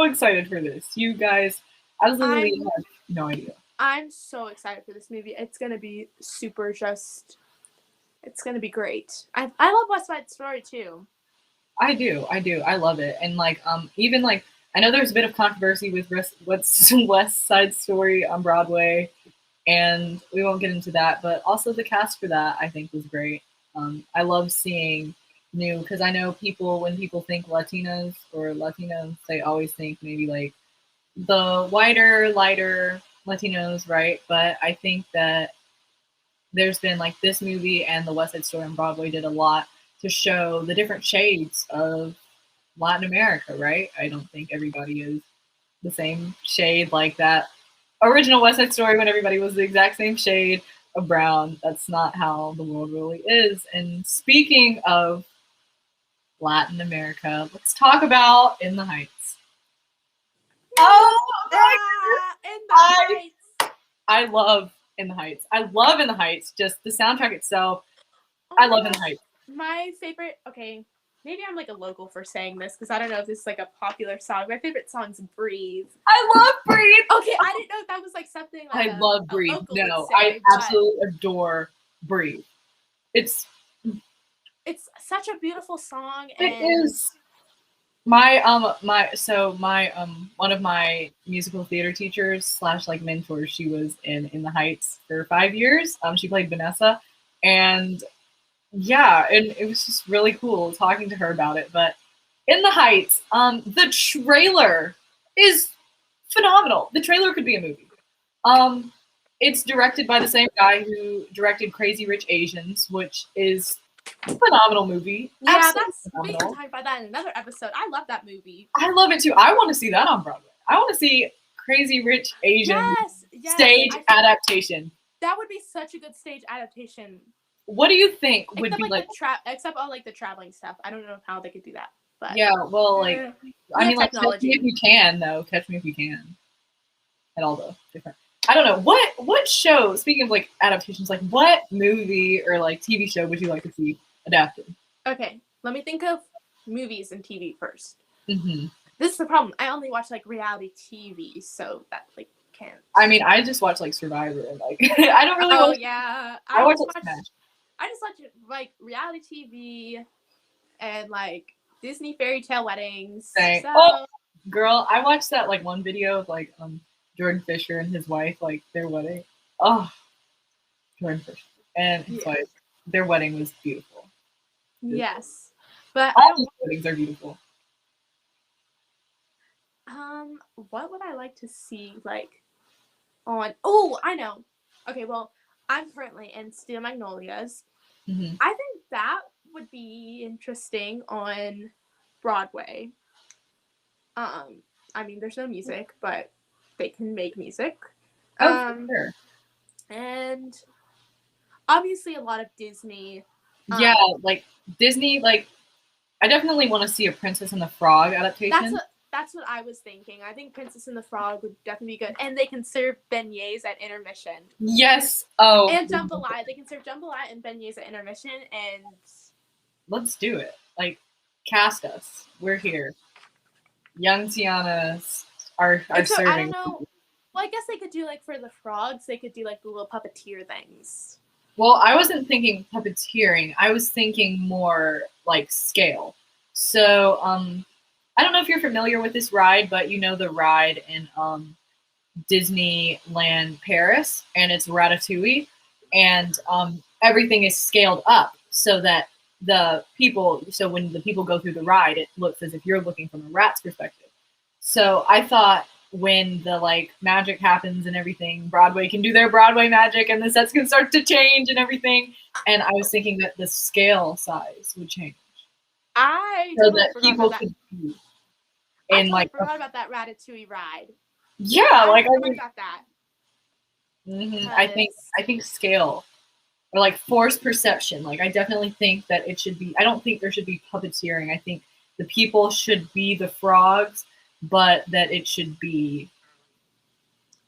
excited for this. You guys absolutely have no idea. I'm so excited for this movie. It's gonna be it's gonna be great. I love West Side Story too. I do. I love it. And like even like I know there's a bit of controversy with West Side Story on Broadway, and we won't get into that, but also the cast for that I think was great. I love seeing new, because I know when people think Latinas or Latinos, they always think maybe like the whiter, lighter Latinos, right? But I think that there's been like this movie and the West Side Story on Broadway did a lot to show the different shades of Latin America, right? I don't think everybody is the same shade like that original West Side Story when everybody was the exact same shade of brown. That's not how the world really is. And speaking of Latin America, let's talk about In the Heights. I love In the Heights. I love In the Heights. Just the soundtrack itself. I love In the Heights. My favorite, okay, maybe I'm like a local for saying this because I don't know if this is like a popular song. My favorite song's Breathe. I love Breathe. Okay, I didn't know if that was like something like I love Breathe. No, I absolutely adore Breathe. It's such a beautiful song. It is. My one of my musical theater teachers / like mentors, she was in the Heights for 5 years. She played Vanessa, and yeah, and it was just really cool talking to her about it. But In the Heights, the trailer is phenomenal. The trailer could be a movie. It's directed by the same guy who directed Crazy Rich Asians, which is Phenomenal movie. Yeah, Absolutely we can phenomenal. talk about that in another episode. I love that movie. I love it too. I want to see that on Broadway. I want to see Crazy Rich Asian Yes. stage adaptation. That would be such a good stage adaptation. What do you think would Except be like? Except all like the traveling stuff. I don't know how they could do that. But Yeah, well, like I mean, like Catch technology. Me If You Can, though. Catch Me If You Can. And all the different. I don't know what show. Speaking of like adaptations, like what movie or like TV show would you like to see adapted? Okay, let me think of movies and TV first. Mm-hmm. This is the problem. I only watch like reality TV, so that like can't. I mean, I just watch like Survivor and like I don't really. Oh yeah, I watch Smash. I just watch like reality TV and like Disney fairy tale weddings. So, oh, girl, I watched that like one video of like Jordan Fisher and his wife, like their wedding. Oh, Jordan Fisher and his wife, their wedding was beautiful. Yes, but all these weddings are beautiful. What would I like to see like on? Oh, I know. Okay, well, I'm currently in Steel Magnolias. Mm-hmm. I think that would be interesting on Broadway. I mean, there's no music, but they can make music. Oh, sure. And obviously a lot of Disney. Yeah, like Disney, like I definitely want to see a Princess and the Frog adaptation. That's what I was thinking. I think Princess and the Frog would definitely be good. And they can serve beignets at intermission. Yes. Oh. And jambalaya. They can serve jambalaya and beignets at intermission. And let's do it. Like, cast us. We're here. Young Tiana's are serving. I don't know. Well, I guess they could do like for the frogs. They could do like the little puppeteer things. Well, I wasn't thinking puppeteering. I was thinking more like scale. So, I don't know if you're familiar with this ride, but you know the ride in Disneyland Paris, and it's Ratatouille, and everything is scaled up so that when the people go through the ride, it looks as if you're looking from a rat's perspective. So I thought when the like magic happens and everything, Broadway can do their Broadway magic and the sets can start to change and everything. And I was thinking that the scale size would change. So that people could be. And I forgot about that Ratatouille ride. Yeah, like I forgot that. Mm-hmm. I think scale or like forced perception. Like I definitely think that it should be. I don't think there should be puppeteering. I think the people should be the frogs, but that it should be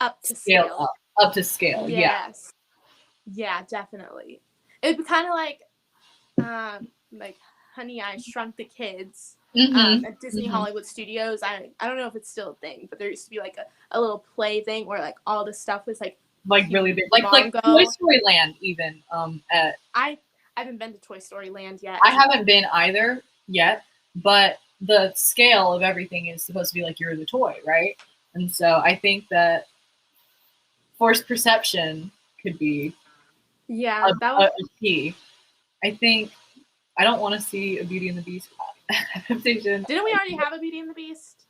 up to scale. Up to scale. Yes. Yeah, definitely. It'd be kind of like Honey, I Shrunk the Kids. At Disney Hollywood Studios. I don't know if it's still a thing, but there used to be like a little play thing where like all the stuff was like really big, like Toy Story Land even. I haven't been to Toy Story Land yet. I haven't been either yet, but the scale of everything is supposed to be like you're the toy, right? And so I think that forced perception could be a key. I think I don't want to see a Beauty and the Beast adaptation. Didn't we already have a Beauty and the Beast?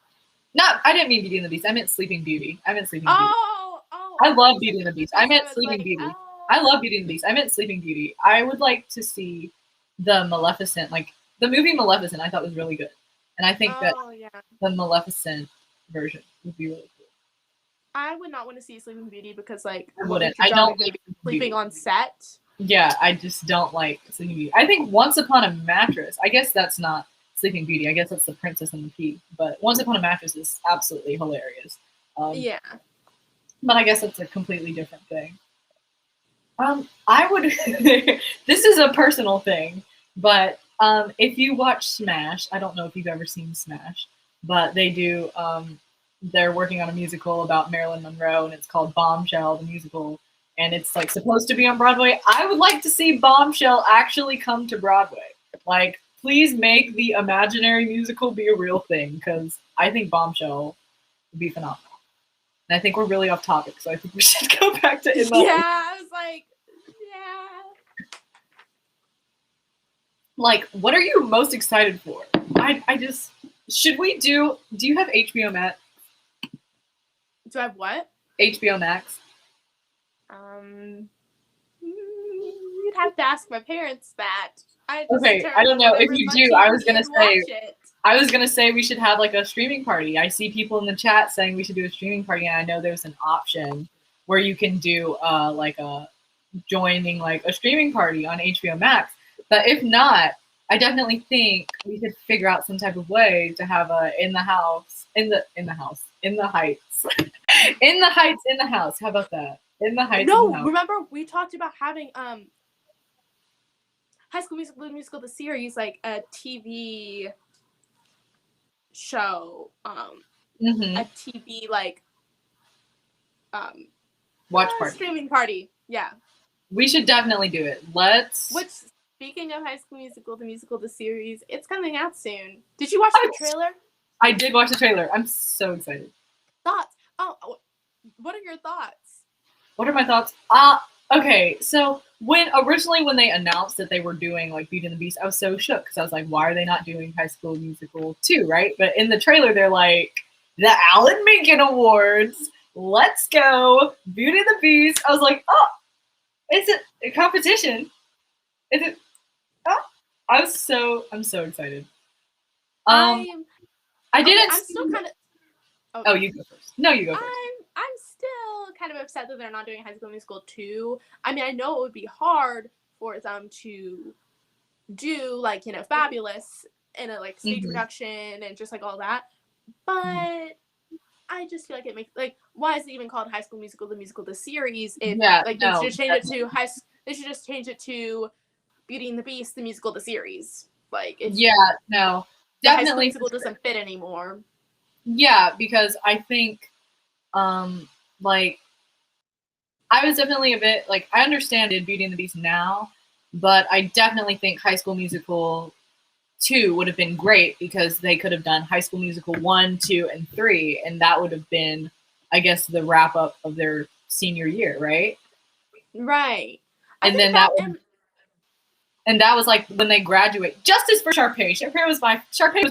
I didn't mean Beauty and the Beast. I meant Sleeping Beauty. Oh, I love Beauty and the Beast. I meant Sleeping Beauty. I love Beauty and the Beast. I meant Sleeping Beauty. I would like to see the Maleficent, like the movie Maleficent. I thought was really good, and I think that the Maleficent version would be really cool. I would not want to see Sleeping Beauty because like I wouldn't. I don't like sleeping on set. Yeah, I just don't like Sleeping Beauty. I think Once Upon a Mattress. I guess that's not Sleeping Beauty. I guess that's The Princess and the Pea. But Once Upon a Mattress is absolutely hilarious. Yeah. But I guess that's a completely different thing. I would. This is a personal thing, but if you watch Smash, I don't know if you've ever seen Smash, but they do. They're working on a musical about Marilyn Monroe, and it's called Bombshell, the musical. And it's like supposed to be on Broadway. I would like to see Bombshell actually come to Broadway. Like, please make the imaginary musical be a real thing, because I think Bombshell would be phenomenal. And I think we're really off topic, so I think we should go back to In Love. Yeah, I was like, yeah. Like, what are you most excited for? Do you have HBO Max? Do I have what? HBO Max. You'd have to ask my parents that. Okay, I don't know if you do. I was gonna say we should have like a streaming party. I see people in the chat saying we should do a streaming party, and I know there's an option where you can do like a joining like a streaming party on HBO Max. But if not, I definitely think we could figure out some type of way to have a in the heights, in the heights, in the heights, in the house. How about that? In the heights. No, in the house. remember we talked about having High School Musical the series, like a TV show, a TV like watch party, streaming party. Yeah, we should definitely do it. Let's. Which, speaking of High School Musical the series, it's coming out soon. Did you watch the trailer? I did watch the trailer. I'm so excited. Thoughts? Oh, what are your thoughts? What are my thoughts? Okay, so when they announced that they were doing like Beauty and the Beast, I was so shook because I was like, why are they not doing High School Musical 2, right? But in the trailer, they're like, the Alan Menken Awards, let's go, Beauty and the Beast. I was like, oh, is it a competition? Is it? Oh, I'm so excited. I didn't. I'm still kind of. Oh, you go first. No, you go first. I'm still kind of upset that they're not doing High School Musical 2. I mean, I know it would be hard for them to do like, Fabulous in a like stage production and just like all that, but I just feel like it makes like, why is it even called High School Musical the series? If they should just change it to they should just change it to Beauty and the Beast the musical the series. Like definitely High School Musical doesn't fit anymore. Yeah, because I think like I was definitely a bit like, I understand it Beauty and the Beast now, but I definitely think High School Musical 2 would have been great because they could have done High School Musical 1, 2, and 3, and that would have been, I guess, the wrap up of their senior year, right? Right. And then that was like when they graduate. Justice for Sharpay. Sharpay was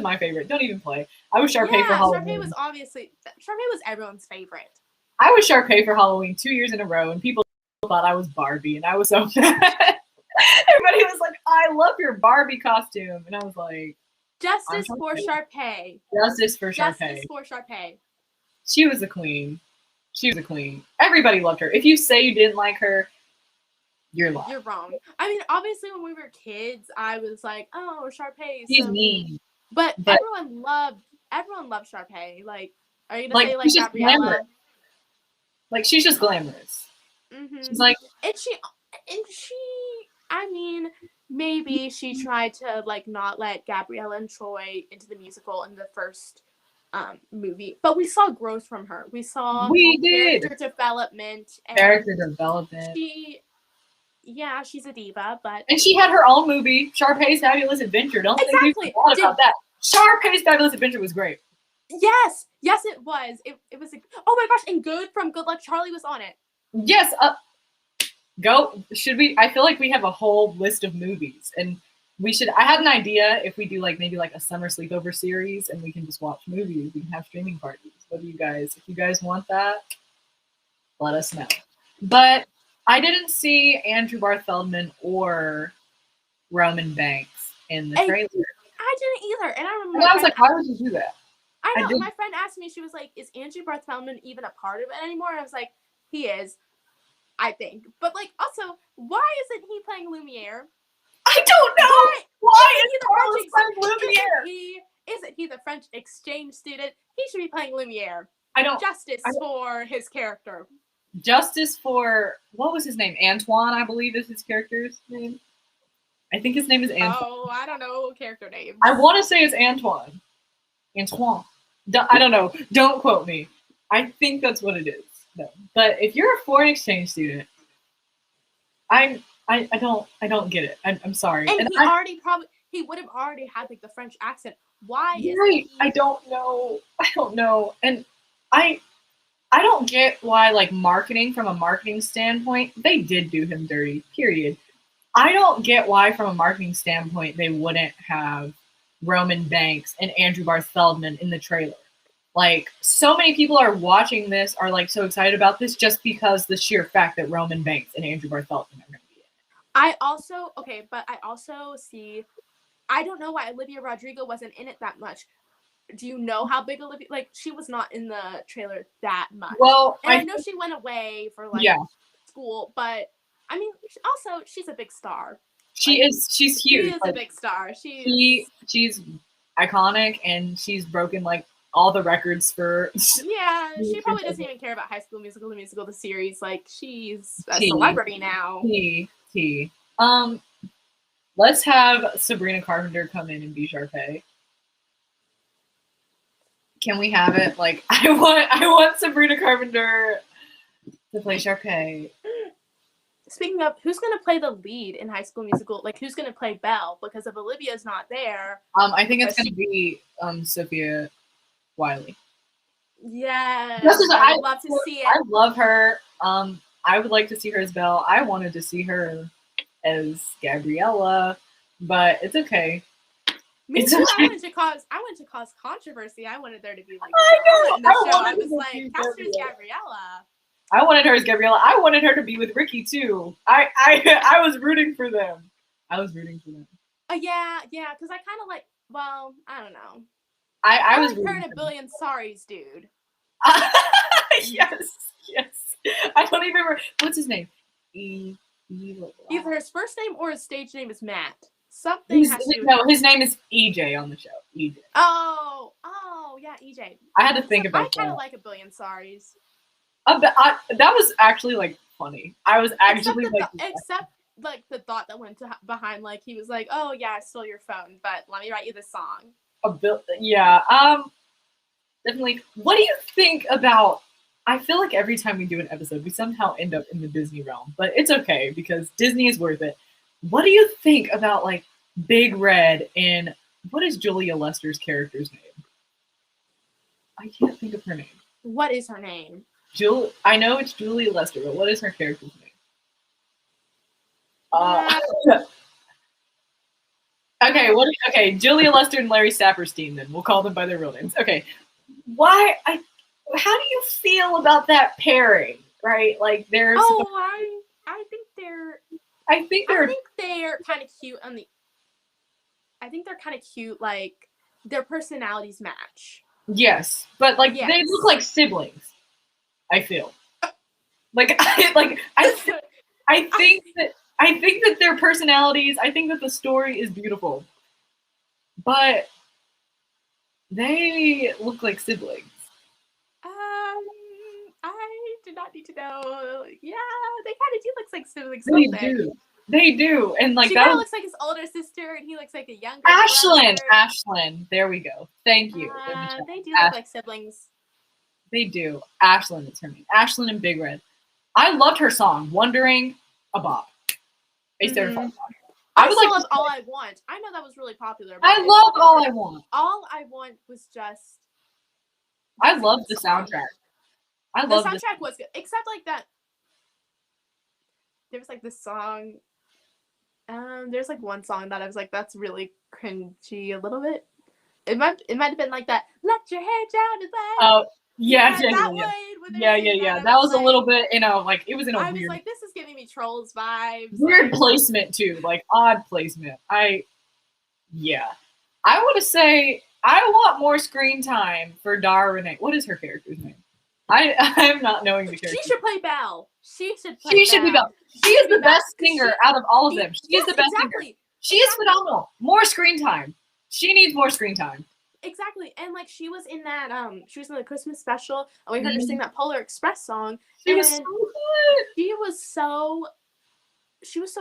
my favorite. Don't even play. I was Sharpay for Halloween. Sharpay was everyone's favorite. I was Sharpay for Halloween 2 years in a row, and people thought I was Barbie, and I was so mad. Everybody was like, I love your Barbie costume. And I was like, Justice for Sharpay. Justice for Sharpay. She was a queen. Everybody loved her. If you say you didn't like her, you're lying. You're wrong. I mean, obviously, when we were kids, I was like, oh, Sharpay. She's mean. But everyone loved Sharpay. Like, are you going to say, like, Gabriella? Glamorous. Like, she's just glamorous. Mm-hmm. She's like... And she, I mean, maybe she tried to, like, not let Gabriella and Troy into the musical in the first movie. But we saw growth from her. We character development. She's a diva, but... And she had her own movie, Sharpay's Fabulous Adventure. Don't think we forgot about that. Sharpay's Fabulous Adventure was great. Yes, it was. It was. Oh my gosh! And Good from Good Luck Charlie was on it. Yes. Should we? I feel like we have a whole list of movies, and we should. I had an idea if we do like maybe like a summer sleepover series, and we can just watch movies. We can have streaming parties. What do you guys? If you guys want that, let us know. But I didn't see Andrew Barth Feldman or Roman Banks in the trailer. I didn't either, and I remember. And I was like, why would you do that? I know. My friend asked me, she was like, is Andrew Barth Feldman even a part of it anymore? And I was like, he is, I think. But, like, also, why isn't he playing Lumiere? I don't know! Why is Carlos playing Lumiere? Isn't he the French exchange student? He should be playing Lumiere. Justice for his character. Justice for, what was his name? Antoine, I believe is his character's name. I think his name is Antoine. Oh, I don't know character names. I want to say it's Antoine. I don't know. Don't quote me. I think that's what it is. No. But if you're a foreign exchange student, I don't get it. I'm sorry. And he would have already had like the French accent. Why is he? I don't know. And I don't get why, like, from a marketing standpoint, they did do him dirty, period. I don't get why from a marketing standpoint they wouldn't have Roman Banks and Andrew Barth Feldman in the trailer. Like, so many people are watching this, are like so excited about this just because the sheer fact that Roman Banks and Andrew Barth Feldman are going to be in it. I also see. I don't know why Olivia Rodrigo wasn't in it that much. Do you know how big Olivia? Like, she was not in the trailer that much. Well, and I know she went away for like school, but I mean, also she's a big star. She's huge. She is a big star. She's iconic, and she's broken like all the records for. Yeah, she probably doesn't even care about High School Musical, the series. Like, she's a celebrity now. Let's have Sabrina Carpenter come in and be Sharpay. Can we have it? Like, I want Sabrina Carpenter to play Sharpay. Speaking of, who's gonna play the lead in High School Musical? Like, who's gonna play Belle? Because if Olivia's not there, I think it's gonna be Sophia Wiley. Yeah, I'd love to see it. I love her. I would like to see her as Belle. I wanted to see her as Gabriella, but it's okay. Me too. Okay. I wanted to cause controversy. I wanted there to be like in the show. I was like, cast her as Gabriella. I wanted her as Gabriella. I wanted her to be with Ricky too. I was rooting for them. Yeah, because I kind of like. Well, I don't know. I was heard a billion sorries, dude. Yes. I don't even remember what's his name. Either his first name or his stage name is Matt. Something has to. No, his name is EJ on the show. EJ. Oh, yeah, EJ. I had to think about that. I kind of like a billion sorries. That was actually like funny. I was actually except the thought that went behind, like, he was like, "Oh yeah, I stole your phone, but let me write you this song." Definitely. What do you think about? I feel like every time we do an episode, we somehow end up in the Disney realm, but it's okay because Disney is worth it. What do you think about like Big Red and what is Julia Lester's character's name? I can't think of her name. What is her name? I know it's Julia Lester, but what is her character's name? Okay, Julia Lester and Larry Saperstein, then. We'll call them by their real names. Okay. How do you feel about that pairing? Right? Like, there's... I think they're kind of cute I think they're kind of cute, like, their personalities match. Yes, but, like, they look like siblings, I feel. I think that their personalities, I think that the story is beautiful. But they look like siblings. I do not need to know. Yeah, they kind of do look like siblings. They do. And like, she kind of looks like his older sister, and he looks like a younger Ashlyn. There we go. Thank you. They do look like siblings. They do. Ashlyn is her name. Ashlyn and Big Red. I loved her song, Wondering, a bop. I love All I Want. I know that was really popular. I loved All I Want. All I Want was just... I loved the soundtrack. The soundtrack was good, except like that. There was like this song. There's like one song that I was like, that's really cringy a little bit. It might have been like that. Let your hair down and play. Oh yeah. That was a little bit, like it was in a weird. I was like, this is giving me Trolls vibes. Weird placement too, like odd placement. I want to say I want more screen time for Dara Renee. What is her character's name? I'm not knowing the character. She should play Belle. She should be Belle. She is the best singer out of all of them. She is the best singer. She is phenomenal. More screen time. She needs more screen time. Exactly. And like, she was in that she was in the Christmas special, and we heard her sing that Polar Express song. She was so good. She was so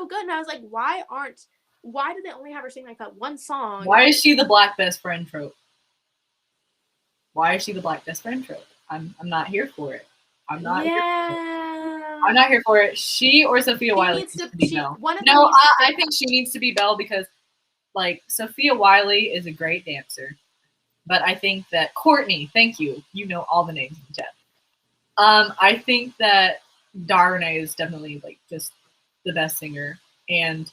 good, and I was like, why do they only have her sing like that one song? Why is she the black best friend trope? I'm not here for it. I'm not here for it. She or Sophia Wiley needs to be Belle. I think she needs to be Belle because, like, Sophia Wiley is a great dancer. But I think that Courtney, thank you. You know all the names in the chat. I think that Dara Renee is definitely, like, just the best singer. And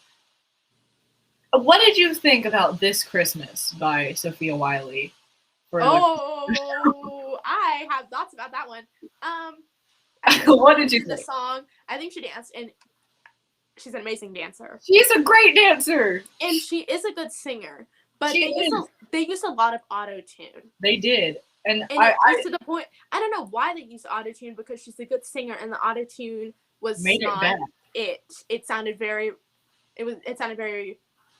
what did you think about This Christmas by Sophia Wiley? I have thoughts about that one. What did you think? The song, I think she danced, and she's an amazing dancer. She's a great dancer. And she is a good singer. But She they used a lot of auto-tune. They did. And it was to the point, I don't know why they used auto-tune, because she's a good singer and the auto-tune was made not it bad. It sounded very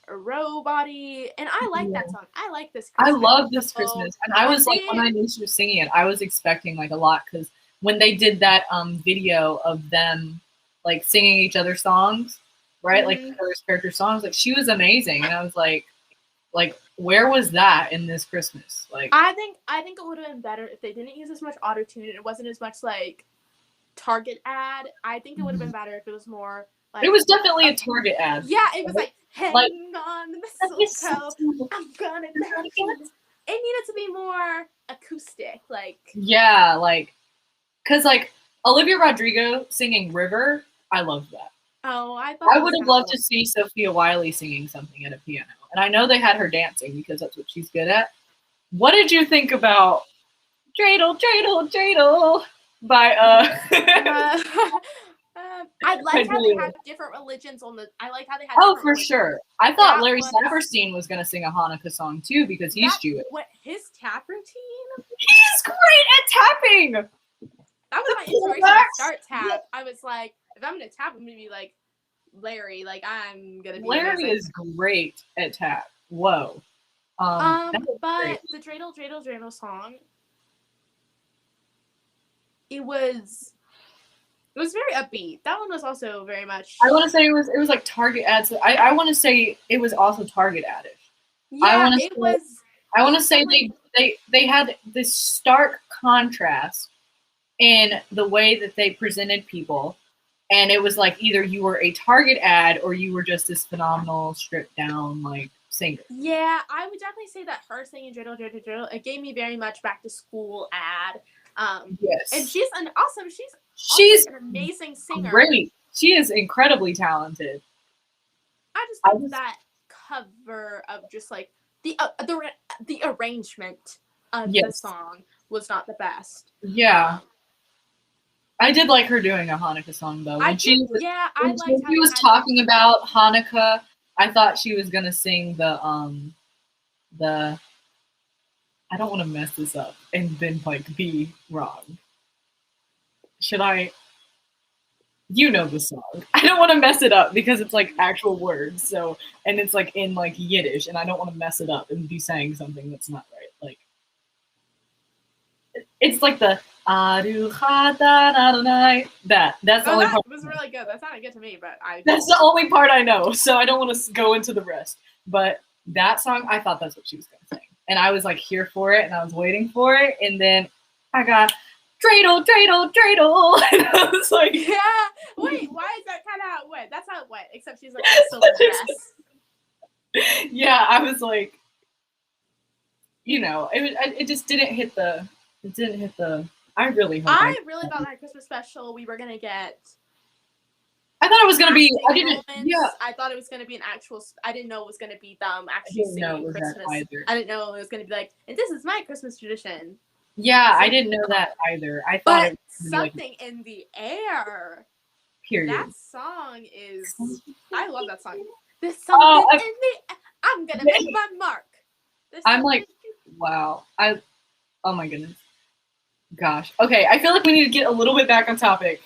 robot-y, and I like that song. I like this I Christmas. love this Christmas. And I was like, when I knew she was singing it, I was expecting like a lot, because when they did that video of them like singing each other's songs, right? Like each other's character songs, like she was amazing. And I was like, where was that in this Christmas? Like, I think it would have been better if they didn't use as much auto-tune and it wasn't as much like Target ad. I think it would have been better if it was more like, it was definitely a Target ad. Yeah, it was like, hang on the mistletoe, I'm gonna marry you. It needed to be more acoustic, like. Yeah, like, cause like Olivia Rodrigo singing River, I loved that. Oh, I would have loved to see Sophia Wiley singing something at a piano. And I know they had her dancing because that's what she's good at. What did you think about Dreidel, Dreidel, Dreidel by I like how they had different religions on the. I like how they had. Oh, for religions. Sure. I thought Larry Saperstein was gonna sing a Hanukkah song too because he's Jewish. What his tap routine? He's great at tapping. That was my inspiration to start tap. I was like, if I'm gonna tap, I'm gonna be like Larry. Like I'm gonna be. Larry is great at tap. Whoa. But the Dreidel, Dreidel, Dreidel song. It was very upbeat. That one was also very much. I want to say it was like Target ads. I want to say it was also Target adish. Yeah, I want to say they had this stark contrast in the way that they presented people, and it was like either you were a Target ad or you were just this phenomenal stripped down like singer. Yeah, I would definitely say that her singing Dreidel, Dreidel, Dreidel, it gave me very much back to school ad. Yes, and she's an amazing singer. Great, she is incredibly talented. I just think that cover of just like the arrangement of the song was not the best. Yeah, I did like her doing a Hanukkah song though. When she was talking about Hanukkah, I thought she was gonna sing the I don't want to mess this up and then like be wrong. Should I? You know the song. I don't want to mess it up because it's like actual words. So, and it's like in like Yiddish, and I don't want to mess it up and be saying something that's not right. Like, it's like the Adu Chatan Adonai. That's the only part. That was really good. That sounded good to me, but That's the only part I know. So I don't want to go into the rest. But that song, I thought that's what she was going to sing. And I was like here for it, and I was waiting for it, and then I got Dreidel, Dreidel, Dreidel, and I was like, yeah. Wait, why is that kind of how it went? That's how it went, except she's like still in dress. Yeah, I was like, it just didn't hit the. It didn't hit the. I really thought that Christmas special we were gonna get. I thought it was gonna be. I thought it was gonna be an actual. I didn't know it was gonna be them actually singing Christmas. I didn't know it was gonna be like, and this is my Christmas tradition. Yeah, I didn't know that either. I thought it was something in the air. Period. That song is. I love that song. There's something in the. I'm gonna make my mark. I'm like, wow. Oh my goodness. Gosh. Okay, I feel like we need to get a little bit back on topic.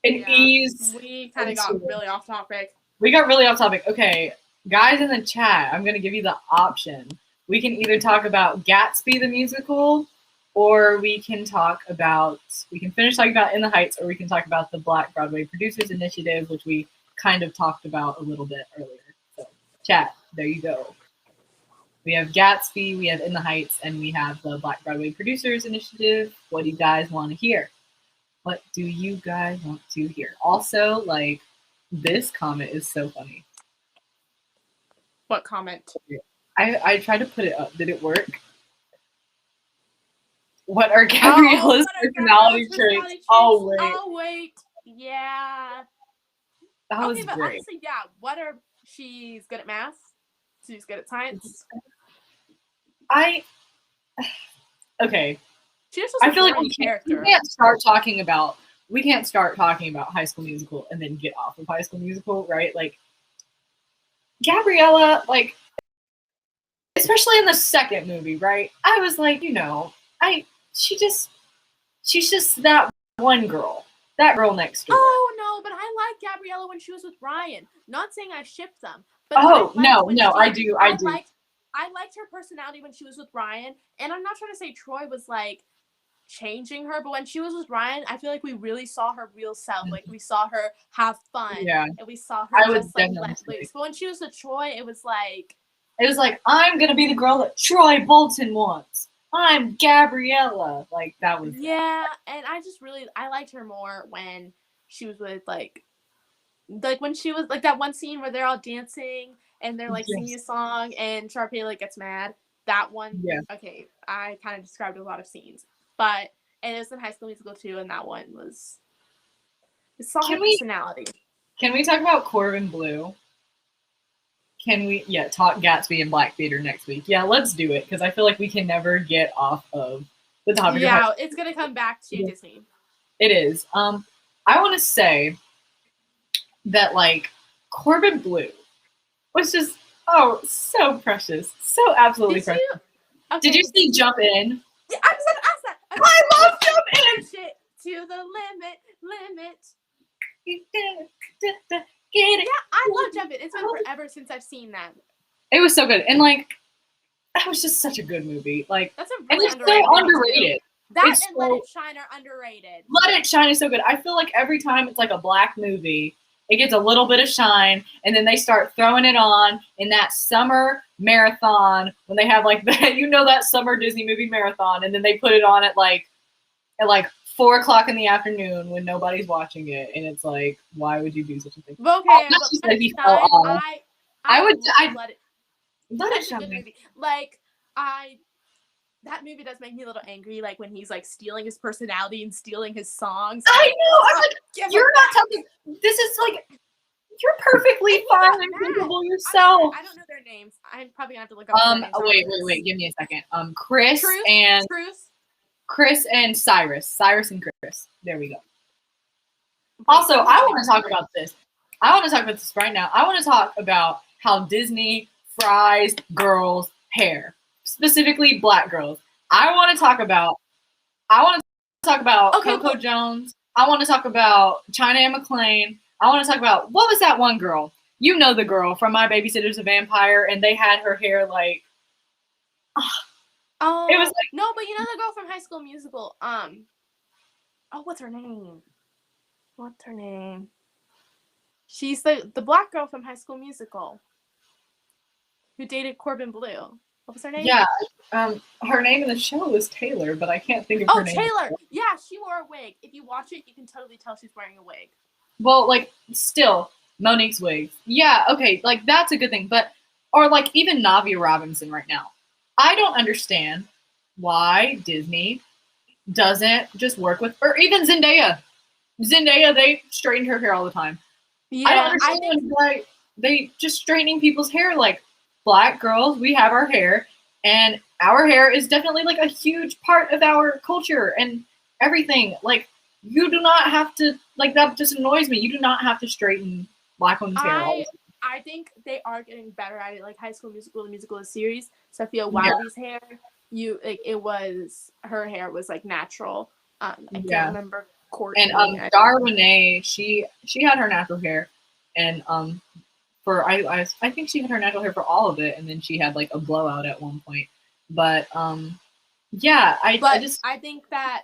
And ease. We kind of got really off topic. We got really off topic. Okay, guys in the chat, I'm gonna give you the option. We can either talk about Gatsby the musical, or we can finish talking about In the Heights, or we can talk about the Black Broadway Producers Initiative, which we kind of talked about a little bit earlier. So, chat, there you go. We have Gatsby, we have In the Heights, and we have the Black Broadway Producers Initiative. What do you guys want to hear? What do you guys want to hear? Also, like, this comment is so funny. What comment? I tried to put it up. Did it work? What are Gabriella's personality traits? Oh, wait. Yeah. That was but great. Honestly, yeah. She's good at math. She's good at science. Okay. She's just I feel like we can't start talking about we can't start talking about High School Musical and then get off of High School Musical, right? Like Gabriella, like especially in the second movie, right? I was like, she's just that one girl, that girl next door. Oh no, but I like Gabriella when she was with Ryan. Not saying I shipped them, but I do. I liked her personality when she was with Ryan, and I'm not trying to say Troy was like changing her, but when she was with Ryan, I feel like we really saw her real self. Like we saw her have fun, and we saw her just like let loose. But when she was with Troy, it was like I'm gonna be the girl that Troy Bolton wants. I'm Gabriella. Like that was and I liked her more when she was with like when she was like that one scene where they're all dancing and they're like singing a song and Sharpay like gets mad. That one, okay, I kind of described a lot of scenes, but it was in High School Musical too, and that one was it saw her personality. Can we talk about Corbin Bleu? Can we talk Gatsby and Black Theater next week? Yeah, let's do it because I feel like we can never get off of the topic. Yeah, it's gonna come back to Disney. It is. I want to say that like Corbin Bleu was just so precious, so absolutely precious. Did you see Jump In? Yeah, I was gonna ask that. I love Jump In. Shit to the limit. Get it. Yeah, I love Jump In. It's been forever since I've seen that. It was so good, and like that was just such a good movie. Like that's a really underrated. That and Let It Shine are underrated. Let It Shine is so good. I feel like every time it's like a Black movie, it gets a little bit of shine, and then they start throwing it on in that summer marathon when they have like that, that summer Disney movie marathon, and then they put it on at like 4:00 in the afternoon when nobody's watching it, and it's like, why would you do such a thing? Okay, I would Let It Shine. Like that movie does make me a little angry, like when he's like stealing his personality and stealing his songs. I know. I'm like, you're not telling. This is like, you're perfectly fine and capable yourself. I don't know their names. I'm probably gonna have to look up. Wait. Give me a second. Chris and Cyrus and Chris. There we go. Also, I want to talk about this. Right now. I want to talk about how Disney fries girls' hair, specifically Black girls. I want to talk about Coco Jones. I want to talk about China and McClain. I want to talk about, what was that one girl? You know the girl from My Babysitter's a Vampire, and they had her hair like. It was like, no, but you know the girl from High School Musical. What's her name? She's the Black girl from High School Musical who dated Corbin Bleu. What was her name? Yeah, her name in the show was Taylor, but I can't think of her name. Oh, Taylor. Yeah, she wore a wig. If you watch it, you can totally tell she's wearing a wig. Well, like, still, Monique's wig. Yeah, okay, like, that's a good thing. But, or like, even Navia Robinson right now. I don't understand why Disney doesn't just work with, or even Zendaya. They straightened her hair all the time. Yeah, I don't understand why they just straightening people's hair. Like, Black girls, we have our hair, and our hair is definitely like a huge part of our culture and everything. Like, you do not have to, like, that just annoys me. You do not have to straighten Black women's hair all the time. I think they are getting better at it. Like High School Musical, the musical series. Sophia Wiley's hair, her hair was like natural. I can't remember Courtney. And Darwin, she had her natural hair, and I think she had her natural hair for all of it, and then she had like a blowout at one point. But I think that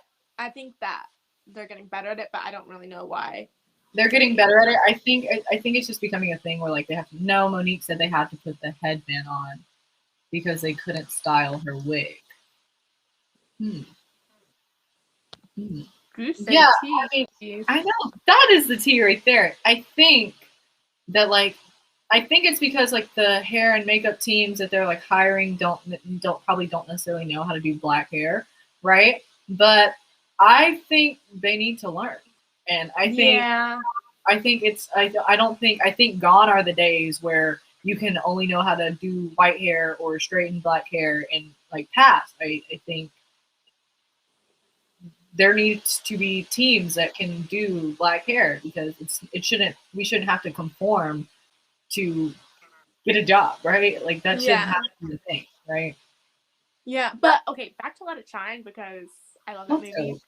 they're getting better at it, but I don't really know why. They're getting better at it. I think it's just becoming a thing where like they have to. No, Monique said they had to put the headband on because they couldn't style her wig. Yeah, I know that is the tea right there. I think it's because like the hair and makeup teams that they're like hiring don't necessarily know how to do Black hair, right? But I think they need to learn, and I think gone are the days where you can only know how to do white hair or straighten Black hair and like pass. I think there needs to be teams that can do black hair because we shouldn't have to conform to get a job, right? Like that shouldn't have to be the thing, right? Yeah, but okay, back to Let It Shine because I love that Let's movie. go.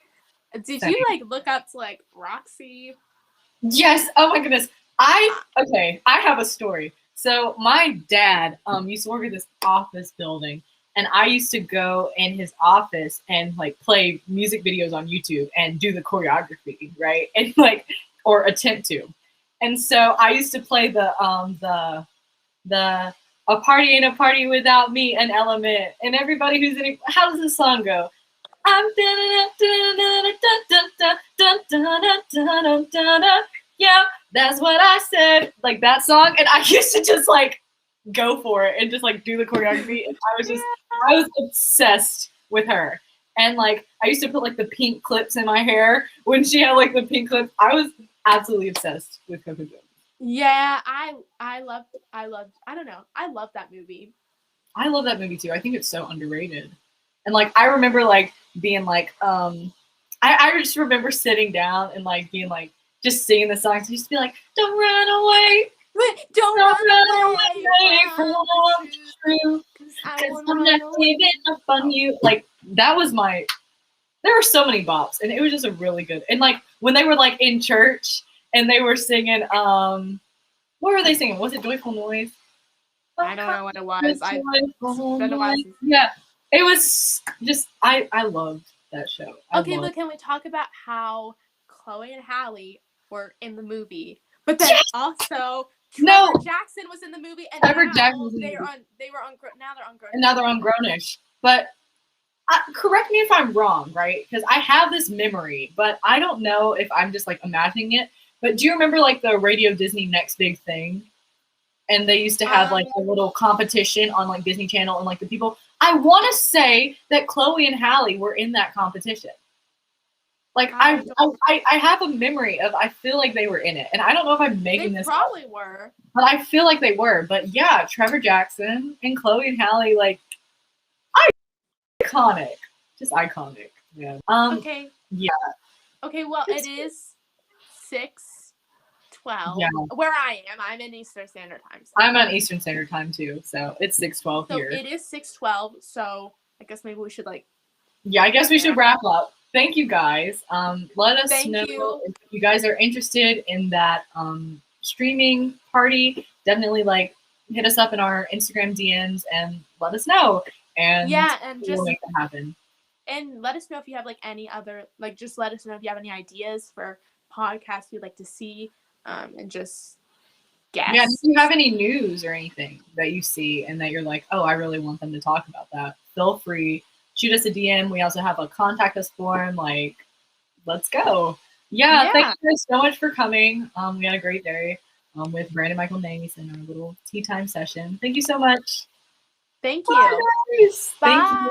Did Same. you like look up to like Roxy? Yes. Oh my goodness. I have a story. So my dad used to work at this office building, and I used to go in his office and like play music videos on YouTube and do the choreography, right? And like or attempt to. And so I used to play the a party ain't a party without me, an element. And everybody who's in it, how does this song go? I'm yeah, that's what I said. Like that song. And I used to just like go for it and just like do the choreography. And I was obsessed with her. And like I used to put like the pink clips in my hair when she had like the pink clips. I was absolutely obsessed with Coco Jones. Yeah, I love I don't know. I love that movie. I love that movie too. I think it's so underrated. And like I remember like being like I just remember sitting down and like being like just singing the songs. I used to be like, don't run away. Don't run away from the truth. Cause I'm not giving up on you. Like that was there were so many bops and it was just a really good. And like when they were like in church and they were singing what were they singing? Was it Joyful Noise? I don't know what it was. Yeah. It was just I loved that show. Okay, but can we talk about how Chloe and Halle were in the movie, but then also Trevor Jackson was in the movie, and Trevor Jackson was in they were on now they're on Grown. And now they're on Grownish. But correct me if I'm wrong, right? Because I have this memory, but I don't know if I'm just like imagining it. But do you remember like the Radio Disney Next Big Thing? And they used to have like a little competition on like Disney Channel and like the people. I want to say that Chloe and Halle were in that competition. Like I have a memory of I feel like they were in it, and I don't know if I'm making this. They probably up, were, but I feel like they were. But yeah, Trevor Jackson and Chloe and Halle, like iconic, just iconic. Yeah. Okay. Yeah. Okay. Well, it is 6:12. Yeah. Where I am, I'm in Eastern Standard Time. So. I'm on Eastern Standard Time too, so it's 6:12 here. So it is 6:12. So I guess maybe we should like. Yeah, I guess we should wrap up. Thank you guys. Let us know if you guys are interested in that streaming party. Definitely like hit us up in our Instagram DMs and let us know. And and we'll make it happen. And let us know if you have like any other just let us know if you have any ideas for podcasts you'd like to see and just guess. Yeah, if you have any news or anything that you see and that you're like, oh, I really want them to talk about that, feel free. Shoot us a DM. We also have a contact us form. Like, let's go. Yeah, thank you guys so much for coming. We had a great day with Brandon Michael Nase in our little tea time session. Thank you so much. Thank you. Bye, guys. Bye. Thank you.